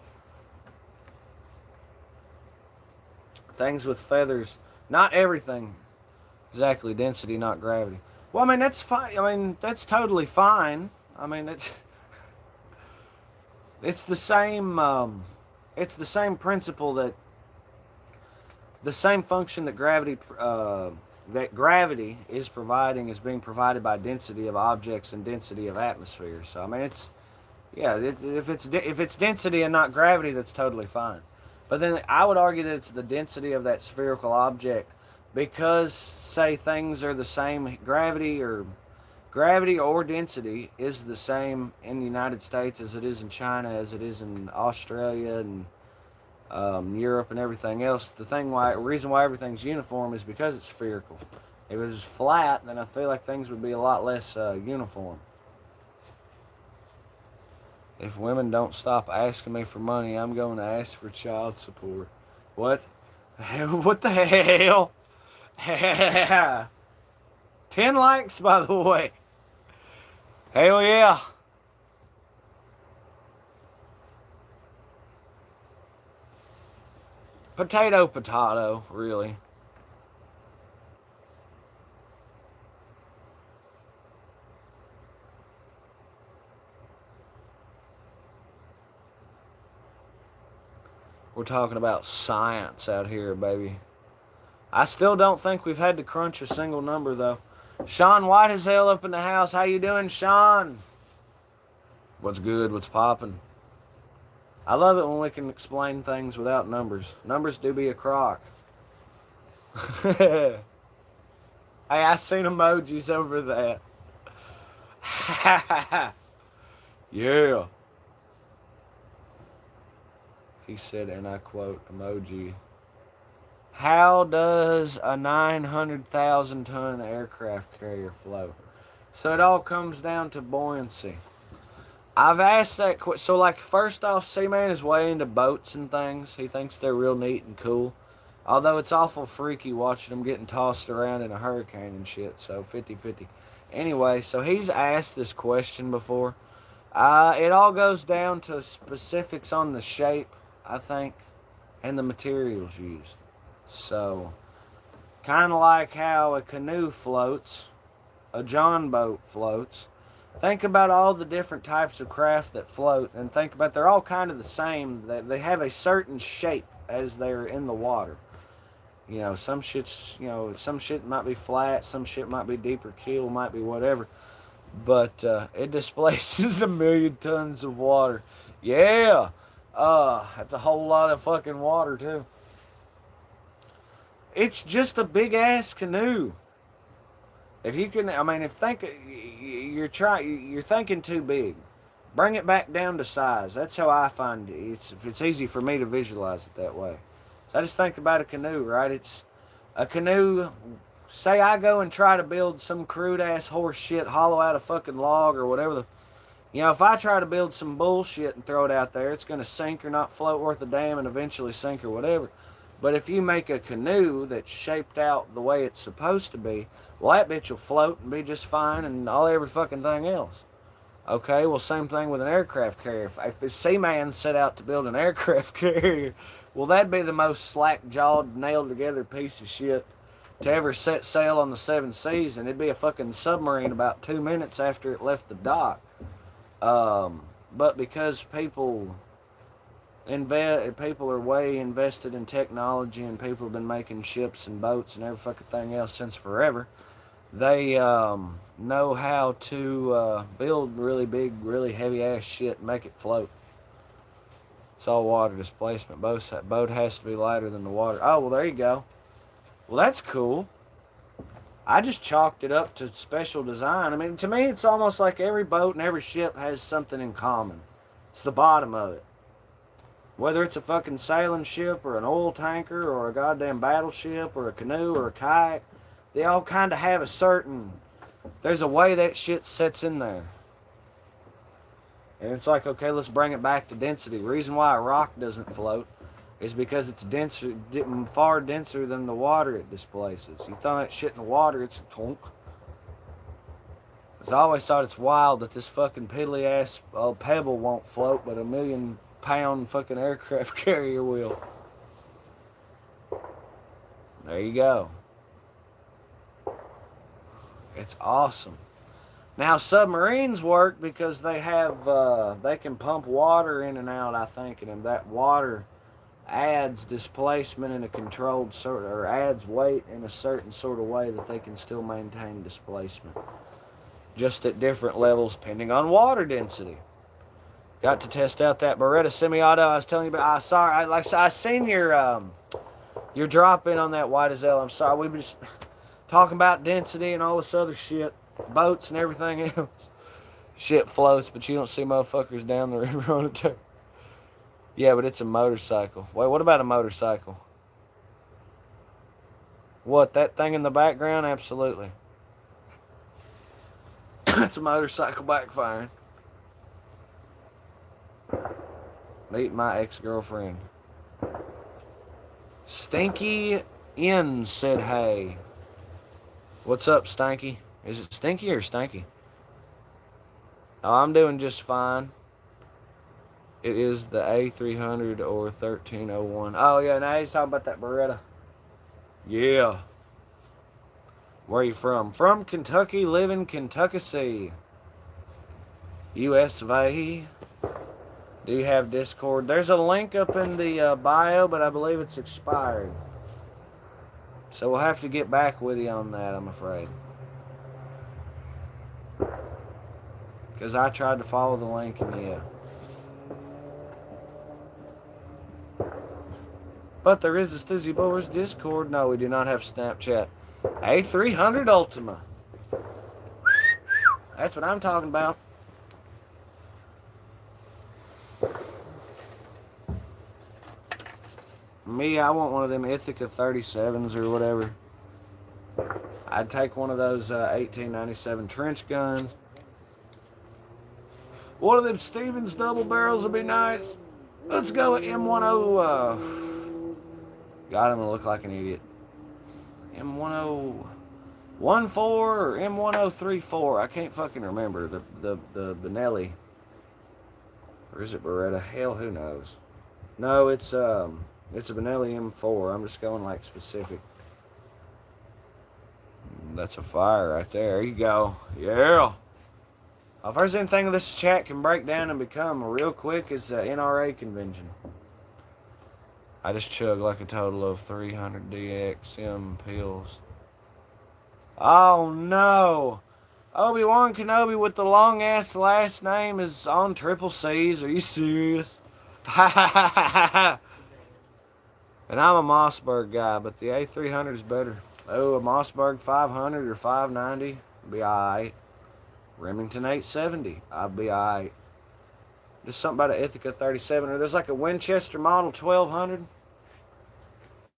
things with feathers, not everything exactly density, not gravity. Well, I mean, that's fine. I mean, that's totally fine. I mean, it's the same principle that the same function that gravity is providing is being provided by density of objects and density of atmosphere. So I mean, if it's density and not gravity, that's totally fine. But then I would argue that it's the density of that spherical object, because say things are the same gravity, or Gravity or density is the same in the United States as it is in China, as it is in Australia and Europe and everything else. Reason why everything's uniform is because it's spherical. If it was flat, then I feel like things would be a lot less uniform. If women don't stop asking me for money, I'm going to ask for child support. What? What the hell? 10 likes, by the way. Hell yeah. Potato, really. We're talking about science out here, baby. I still don't think we've had to crunch a single number, though. Sean White is hell up in the house. How you doing, Sean? What's good? What's popping? I love it when we can explain things without numbers. Numbers do be a crock. Hey, I seen emojis over that. Yeah. He said, and I quote, emoji, how does a 900,000 ton aircraft carrier float? So it all comes down to buoyancy. I've asked that question. So, like, first off, Seaman is way into boats and things. He thinks they're real neat and cool. Although it's awful freaky watching them getting tossed around in a hurricane and shit. So, 50-50. Anyway, so he's asked this question before. It all goes down to specifics on the shape, I think, and the materials used. So, kind of like how a canoe floats, a John boat floats. Think about all the different types of craft that float, and think about they're all kind of the same. They have a certain shape as they're in the water. You know, some shit might be flat, some shit might be deeper keel, might be whatever. But it displaces 1,000,000 tons of water. Yeah, that's a whole lot of fucking water too. It's just a big ass canoe. If you can, I mean, you're thinking too big. Bring it back down to size. That's how I find it. It's easy for me to visualize it that way. So I just think about a canoe, right? It's a canoe. Say I go and try to build some crude ass horse shit, hollow out a fucking log or whatever if I try to build some bullshit and throw it out there, it's going to sink or not float worth a damn and eventually sink or whatever. But if you make a canoe that's shaped out the way it's supposed to be, well, that bitch will float and be just fine and every fucking thing else. Okay, well, same thing with an aircraft carrier. If Seaman set out to build an aircraft carrier, well, that'd be the most slack-jawed, nailed-together piece of shit to ever set sail on the seven seas, and it'd be a fucking submarine about 2 minutes after it left the dock. But because people are way invested in technology, and people have been making ships and boats and every fucking thing else since forever, they know how to build really big, really heavy ass shit and make it float. It's all water displacement. Boat has to be lighter than the water. Oh, well, there you go. Well, that's cool. I just chalked it up to special design. I mean, to me, it's almost like every boat and every ship has something in common. It's the bottom of it. Whether it's a fucking sailing ship or an oil tanker or a goddamn battleship or a canoe or a kayak, they all kind of have there's a way that shit sets in there. And it's like, okay, let's bring it back to density. The reason why a rock doesn't float is because it's far denser than the water it displaces. You throw that shit in the water, it's a tonk. I always thought it's wild that this fucking piddly ass pebble won't float, but a 1,000,000-pound fucking aircraft carrier will. There you go. It's awesome. Now submarines work because they can pump water in and out, I think, and that water adds displacement in a controlled or adds weight in a certain sort of way that they can still maintain displacement, just at different levels depending on water density. Got to test out that Beretta semi-auto I was telling you about. I seen your drop in on that White as Hell. I'm sorry, we were just talking about density and all this other shit. boats and everything else. Shit floats, but you don't see motherfuckers down the river on a tow. Yeah, but it's a motorcycle. Wait, what about a motorcycle? What, that thing in the background? Absolutely. It's a motorcycle backfiring. Meet my ex-girlfriend. Stinky N said hey. What's up, Stanky? Is it Stinky or Stanky? Oh, I'm doing just fine. It is the A300 or 1301. Oh, yeah, now he's talking about that Beretta. Yeah. Where are you from? From Kentucky, live in Kentucky, US of A. Do you have Discord? There's a link up in the bio, but I believe it's expired. So we'll have to get back with you on that, I'm afraid. Because I tried to follow the link and yeah. But there is a Stoosey Boys Discord. No, we do not have Snapchat. A300 Ultima. That's what I'm talking about. Me, I want one of them Ithaca 37s or whatever. I'd take one of those 1897 trench guns. One of them Stevens double barrels would be nice. Let's go with M10. God, I'm gonna look like an idiot. M1014 or M1034. I can't fucking remember the Benelli. Or is it Beretta? Hell, who knows? No, it's a Benelli M4. I'm just going like specific. That's a fire right there. There you go. Yeah. If there's anything this chat can break down and become real quick, it's the NRA convention. I just chugged like a total of 300 DXM pills. Oh no! Obi-Wan Kenobi with the long ass last name is on triple C's. Are you serious? And I'm a Mossberg guy, but the A300 is better. Oh, a Mossberg 500 or 590 would be alright. Remington 870, I'd be alright. Just something about an Ithaca 37, or there's like a Winchester model 1200.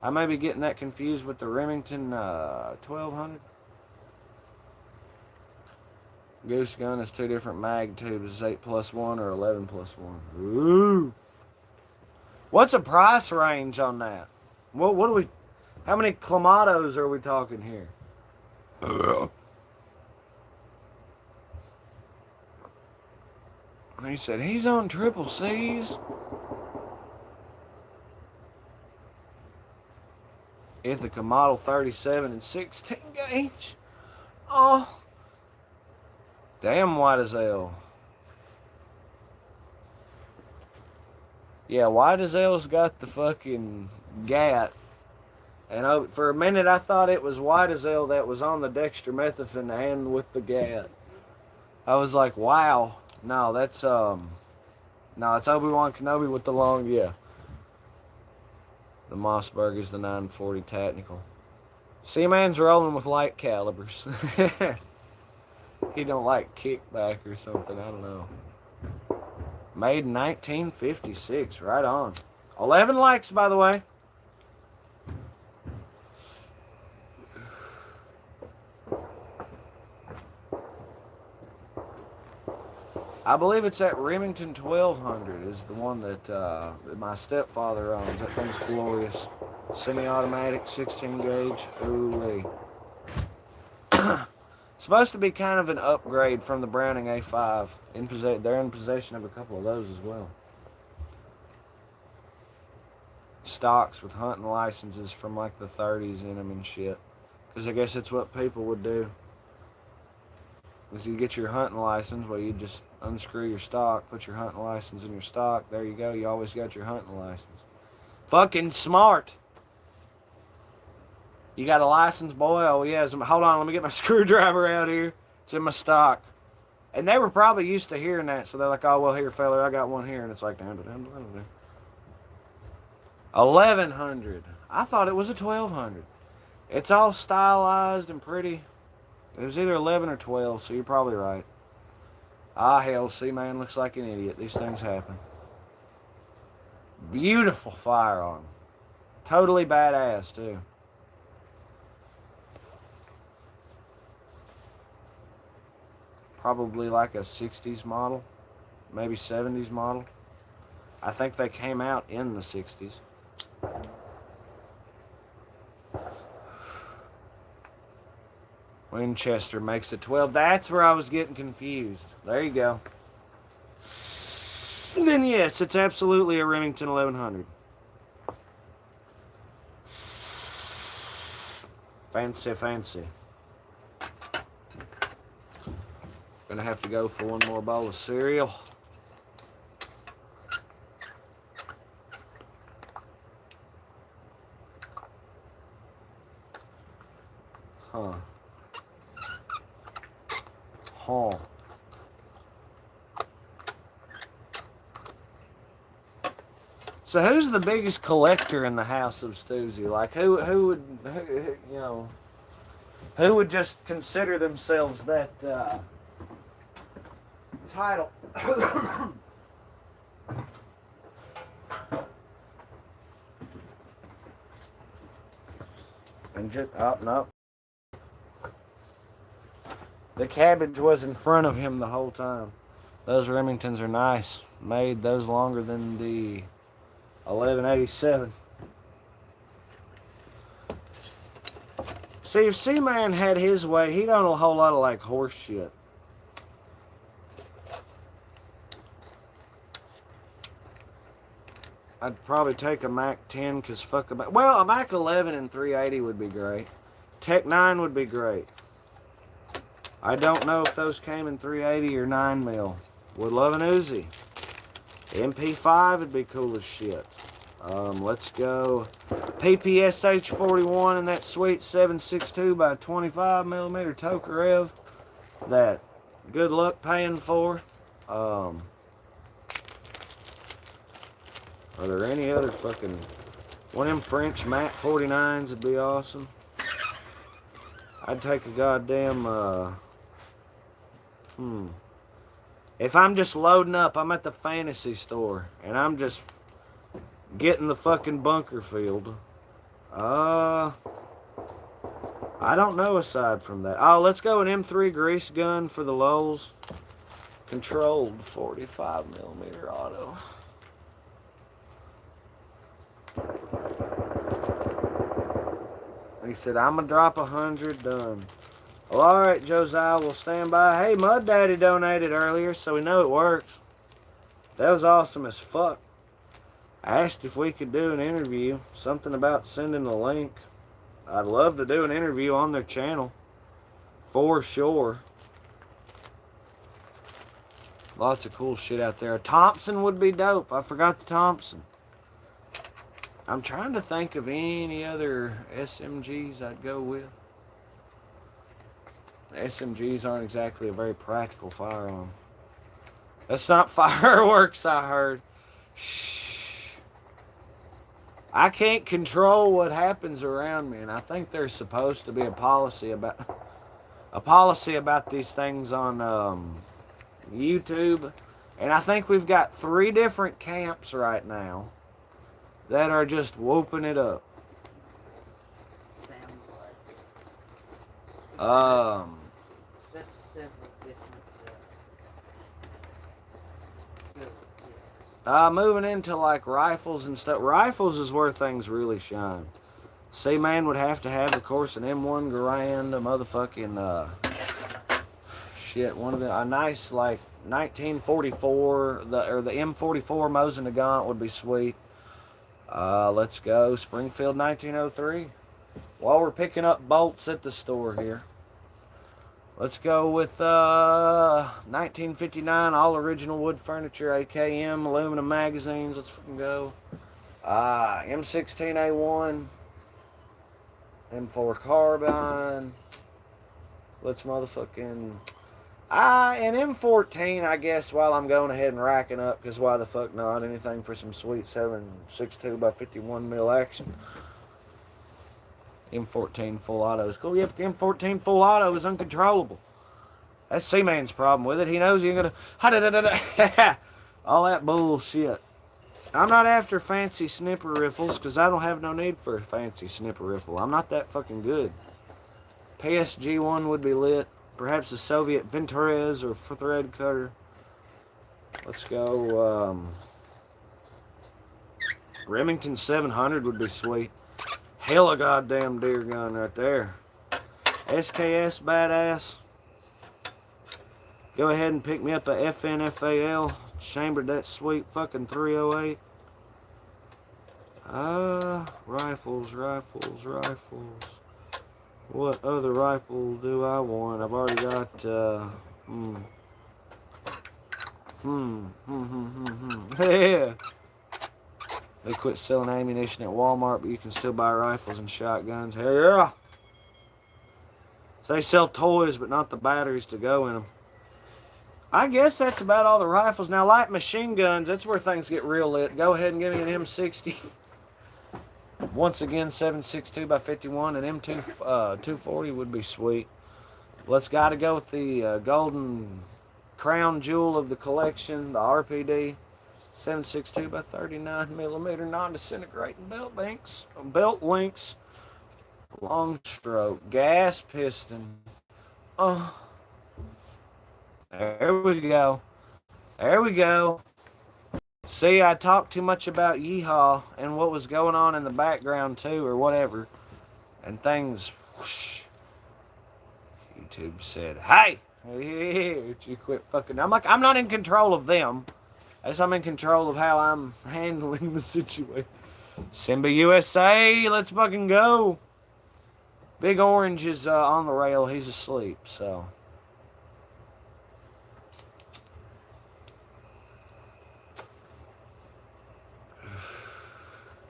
I may be getting that confused with the Remington 1200. Goose gun is 2 different mag tubes. It's 8+1 or 11+1. Ooh. What's a price range on that? What do we? How many clamatos are we talking here? He said he's on triple C's. Ithaca model 37 and 16 gauge. Oh, damn white as hell. Yeah, white as hell's got the fucking gat. And for a minute I thought it was white as hell that was on the dextromethorphan and with the gat. I was like, wow. No, that's no, it's Obi-Wan Kenobi with the long, yeah. The Mossberg is the 940 Tactical. Seaman's rolling with light calibers. He don't like kickback or something, I don't know. Made in 1956, right on. 11 likes, by the way. I believe it's that Remington 1200 is the one that my stepfather owns. That thing's glorious. Semi-automatic, 16 gauge. Ooh-wee. Supposed to be kind of an upgrade from the Browning A5. They're in possession of a couple of those as well. Stocks with hunting licenses from like the 30s in them and shit. Because I guess that's what people would do. Is you get your hunting license, well, you just unscrew your stock, put your hunting license in your stock. There you go. You always got your hunting license. Fucking smart. You got a license, boy? Oh, yeah. Hold on. Let me get my screwdriver out here. It's in my stock. And they were probably used to hearing that, so they're like, oh, well, here, fella, I got one here. And it's like, 1100. I thought it was a 1200. It's all stylized and pretty. It was either 11 or 12, so you're probably right. Ah, hell, C-Man looks like an idiot. These things happen. Beautiful firearm. Totally badass, too. Probably like a 60s model. Maybe 70s model. I think they came out in the 60s. Winchester makes it 12. That's where I was getting confused. There you go. Then yes, it's absolutely a Remington 1100. Fancy, fancy. Gonna have to go for one more bowl of cereal. Huh. Huh. So who's the biggest collector in the house of Stoosey? Like who would just consider themselves that title? And just no. The cabbage was in front of him the whole time. Those Remingtons are nice. Made those longer than the 1187. See, if C-Man had his way, he don't know a whole lot of like horse shit. I'd probably take a Mac 10 because fuck a Mac. Well, a Mac 11 and 380 would be great. Tech 9 would be great. I don't know if those came in 380 or 9mm. Would love an Uzi. MP5 would be cool as shit. Let's go PPSH 41 and that sweet 7.62 by 25mm Tokarev that good luck paying for. Are there any other fucking one of them French Mac 49s would be awesome. I'd take a goddamn if I'm just loading up, I'm at the fantasy store and I'm just getting the fucking bunker field. I don't know aside from that. Oh, let's go an M3 grease gun for the lulz. Controlled 45mm auto. He said, I'm going to drop 100, done. Well, all right, Josiah, we'll stand by. Hey, Mud Daddy donated earlier, so we know it works. That was awesome as fuck. I asked if we could do an interview, something about sending a link. I'd love to do an interview on their channel, for sure. Lots of cool shit out there. A Thompson would be dope. I forgot the Thompson. I'm trying to think of any other SMGs I'd go with. SMGs aren't exactly a very practical firearm. That's not fireworks, I heard. Shh. I can't control what happens around me, and I think there's supposed to be a policy about these things on YouTube. And I think we've got 3 different camps right now that are just whooping it up. Sounds like that's several different moving into like rifles and stuff. Rifles is where things really shine. C-Man would have to have, of course, an M1 Garand, a motherfucking shit. A nice like 1944, the M44 Mosin Nagant would be sweet. Let's go Springfield 1903. While we're picking up bolts at the store here, let's go with 1959 all original wood furniture, AKM aluminum magazines. Let's fucking go. M16A1, M4 carbine. Let's motherfucking and M14, I guess, while I'm going ahead and racking up, because why the fuck not? Anything for some sweet 7.62 by 51mm action. M14 full auto is cool. Yep, the M14 full auto is uncontrollable. That's C-Man's problem with it. He knows he ain't gonna... All that bullshit. I'm not after fancy snipper rifles because I don't have no need for a fancy snipper rifle. I'm not that fucking good. PSG-1 would be lit. Perhaps a Soviet Venturez or thread cutter. Let's go. Remington 700 would be sweet. Hell of a goddamn deer gun right there. SKS badass. Go ahead and pick me up a FNFAL. Chambered that sweet fucking 308. Rifles. What other rifle do I want? I've already got, Yeah. They quit selling ammunition at Walmart, but you can still buy rifles and shotguns. Hell yeah. So they sell toys, but not the batteries to go in them. I guess that's about all the rifles. Now, light machine guns, that's where things get real lit. Go ahead and give me an M60. Once again, 7.62 by 51, and M2 240 would be sweet. Let's gotta go with the golden crown jewel of the collection, the RPD. 7.62 by 39 millimeter non-disintegrating belt links, long stroke, gas piston. There we go. There we go. See, I talked too much about yeehaw and what was going on in the background too, or whatever, and things. Whoosh. YouTube said, "Hey, you quit fucking." I'm like, I'm not in control of them. I'm in control of how I'm handling the situation. Simba USA, let's fucking go. Big Orange is on the rail. He's asleep, so.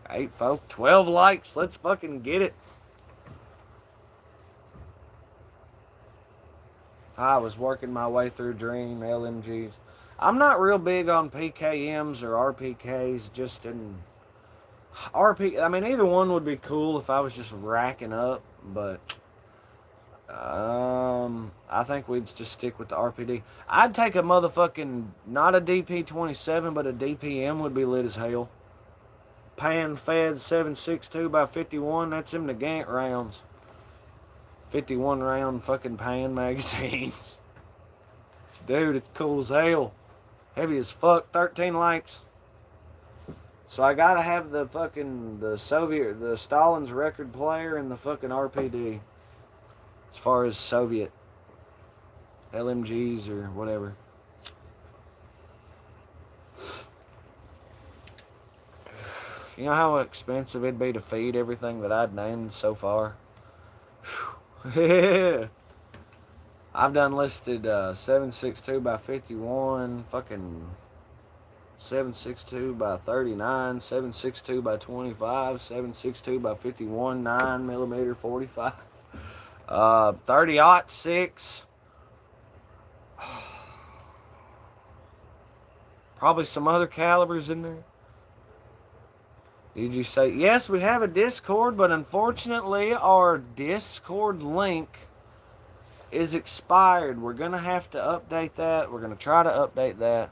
Hey, folks, 12 likes. Let's fucking get it. I was working my way through Dream, LMGs. I'm not real big on PKMs or RPKs, just in I mean, either one would be cool if I was just racking up, but I think we'd just stick with the RPD. I'd take a motherfucking, not a DP-27, but a DPM would be lit as hell. Pan Fed 7.62 by 51, that's them the Gant rounds. 51 round fucking Pan magazines. Dude, it's cool as hell. Heavy as fuck, 13 likes. So I gotta have the Stalin's record player and the fucking RPD. As far as Soviet LMGs or whatever. You know how expensive it'd be to feed everything that I'd named so far? Yeah. I've done listed 7.62 by 51, fucking 7.62 by 39, 7.62 by 25, 7.62 by 51, 9 millimeter 45, 30-06. Probably some other calibers in there. Did you say, yes, we have a Discord, but unfortunately our Discord link is expired. We're going to have to update that. We're going to try to update that.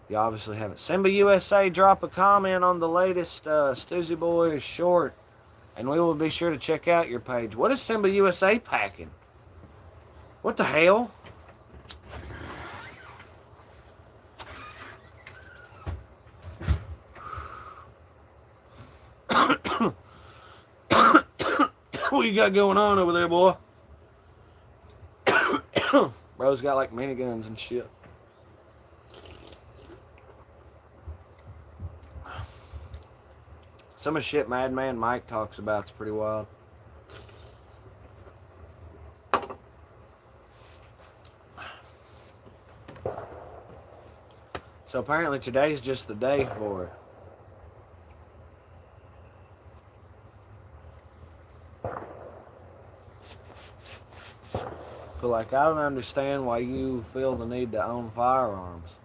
You obviously haven't. Simba USA, drop a comment on the latest Stoosey Boys short, and we will be sure to check out your page. What is Simba USA packing? What the hell? What you got going on over there, boy? Bro's got like miniguns and shit. Some of the shit Madman Mike talks about is pretty wild. So apparently today's just the day for it. But like, I don't understand why you feel the need to own firearms.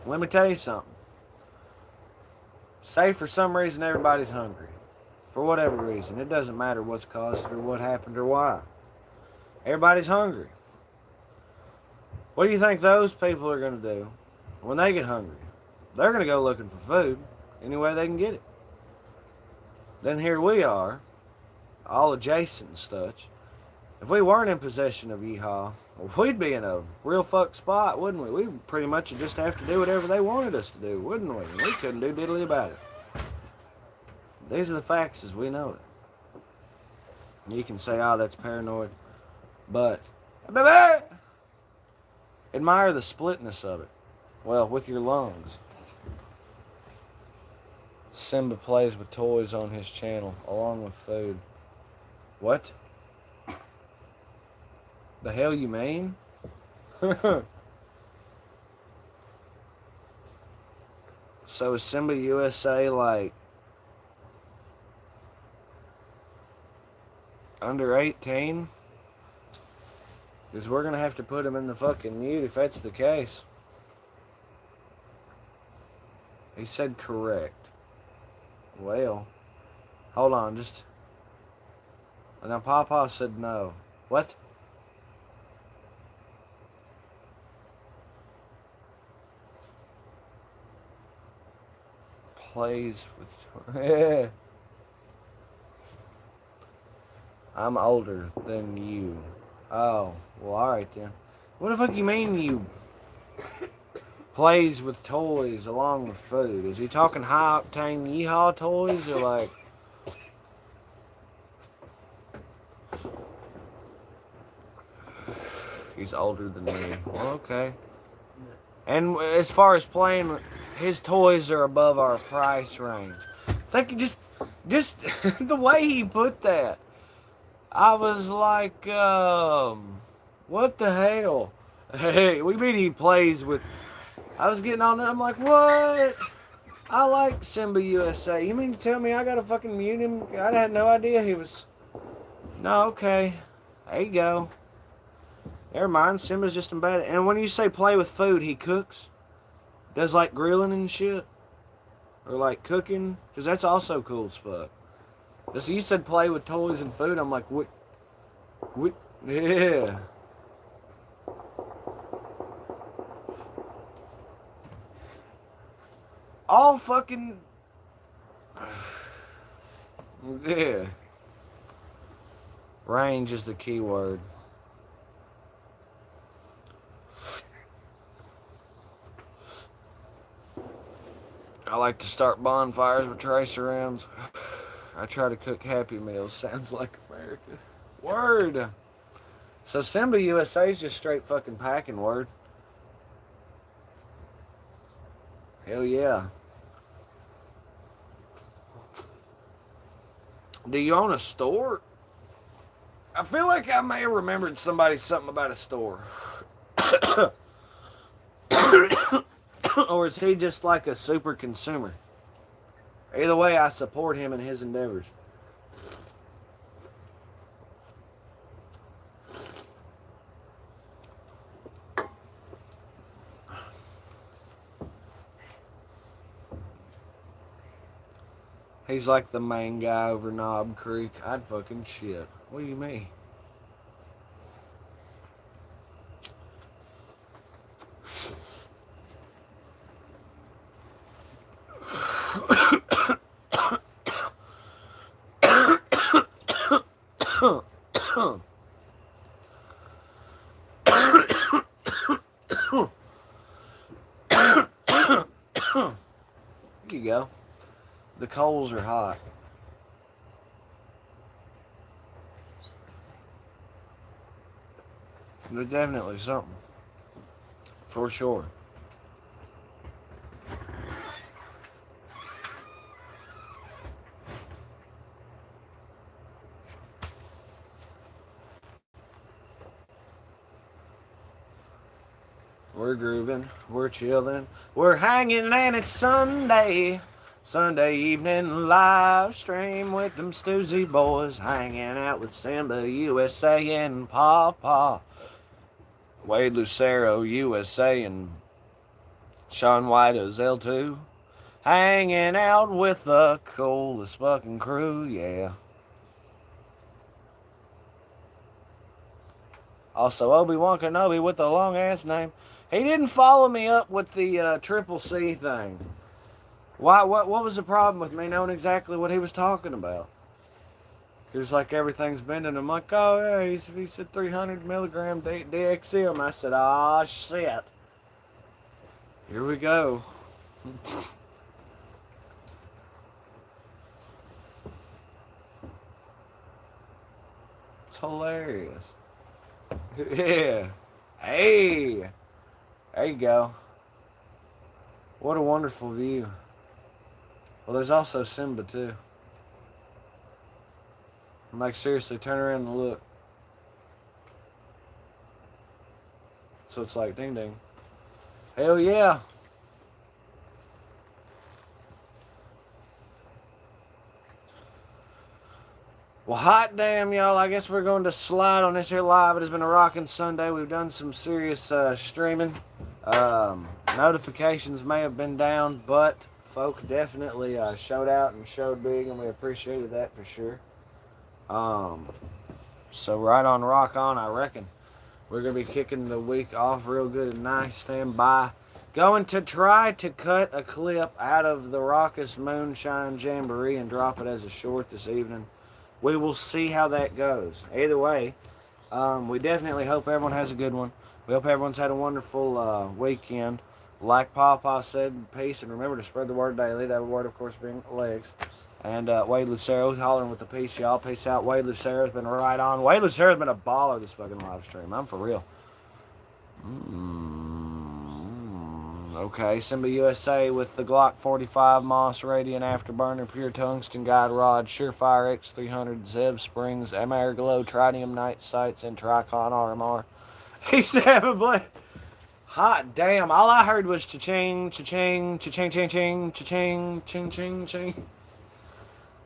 Let me tell you something. Say for some reason everybody's hungry. For whatever reason. It doesn't matter what's caused it or what happened or why. Everybody's hungry. What do you think those people are going to do when they get hungry? They're going to go looking for food any way they can get it. Then here we are, all adjacent and such. If we weren't in possession of Yeehaw, we'd be in a real fucked spot, wouldn't we? We pretty much would just have to do whatever they wanted us to do, wouldn't we? And we couldn't do diddly about it. These are the facts as we know it. And you can say, oh, that's paranoid. But, admire the splitness of it. Well, with your lungs. Simba plays with toys on his channel, along with food. What? The hell you mean? So is Simba USA like under 18? Because we're going to have to put him in the fucking mute if that's the case. He said correct. Well, hold on, just... Now Papa said no. What? Plays with... I'm older than you. Oh, well, alright then. What the fuck you mean you plays with toys along with food? Is he talking high-octane Yeehaw toys or like... He's older than me. Well, okay. And as far as playing, his toys are above our price range. Think you just the way he put that. I was like, what the hell? Hey, we mean he plays with... I was getting on it, I'm like, what? I like Simba USA. You mean to tell me I gotta fucking mute him? I had no idea he was... No, okay. There you go. Never mind, Simba's just in bed. And when you say play with food, he cooks? Does like grilling and shit? Or like cooking? Because that's also cool as fuck. So you said play with toys and food. I'm like, what? Yeah. All fucking... Yeah. Range is the key word. I like to start bonfires with tracer rounds. I try to cook Happy Meals. Sounds like America. Word. So Simba USA is just straight fucking packing, word. Hell yeah. Do you own a store? I feel like I may have remembered something about a store. Or is he just like a super consumer? Either way, I support him in his endeavors. He's like the main guy over Knob Creek. I'd fucking shit. What do you mean? Here you go. The coals are hot. They're definitely something. For sure. We're grooving, we're chilling, we're hanging, and it's Sunday. Sunday evening live stream with them Stoosey boys, hanging out with Simba USA and Papa. Wade Lucero USA and Sean White as L2. Hanging out with the coolest fucking crew, yeah. Also, Obi-Wan Kenobi with the long-ass name. He didn't follow me up with the Triple C thing. Why? What was the problem with me knowing exactly what he was talking about? He was like, everything's bending. I'm like, oh, yeah, he said 300 milligram DXM. I said, ah, shit. Here we go. It's hilarious. Yeah. Hey. There you go. What a wonderful view. Well, there's also Simba, too. I'm like, seriously, turn around and look. So it's like, ding ding. Hell yeah. Well, hot damn, y'all. I guess we're going to slide on this here live. It has been a rocking Sunday. We've done some serious streaming. Notifications may have been down, but folk definitely showed out and showed big, and we appreciated that for sure. So right on, rock on, I reckon. We're going to be kicking the week off real good and nice. Stand by. Going to try to cut a clip out of the Raucous Moonshine Jamboree and drop it as a short this evening. We will see how that goes. Either way, we definitely hope everyone has a good one. We hope everyone's had a wonderful weekend. Like Papa said, peace, and remember to spread the word daily. That word, of course, being legs. And Wade Lucero hollering with the peace, y'all. Peace out. Wade Lucero's been right on. Wade Lucero's been a baller this fucking live stream. I'm for real. Okay, Simba USA with the Glock 45, Moss Radiant Afterburner, Pure Tungsten Guide Rod, Surefire X300, Zev Springs, Amarglow, Tritium Night Sights, and Tricon RMR. He said, have a blade. Hot damn, all I heard was cha-ching, cha-ching, cha-ching, ching, ching, cha-ching, ching, ching, ching.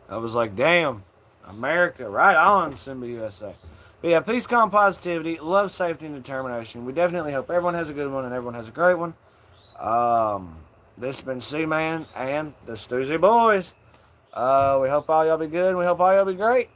I was like, damn, America, right on, Simba USA. But yeah, peace, calm, positivity, love, safety, and determination. We definitely hope everyone has a good one and everyone has a great one. This has been C-Man and the Stoosey Boys. We hope all y'all be good and we hope all y'all be great.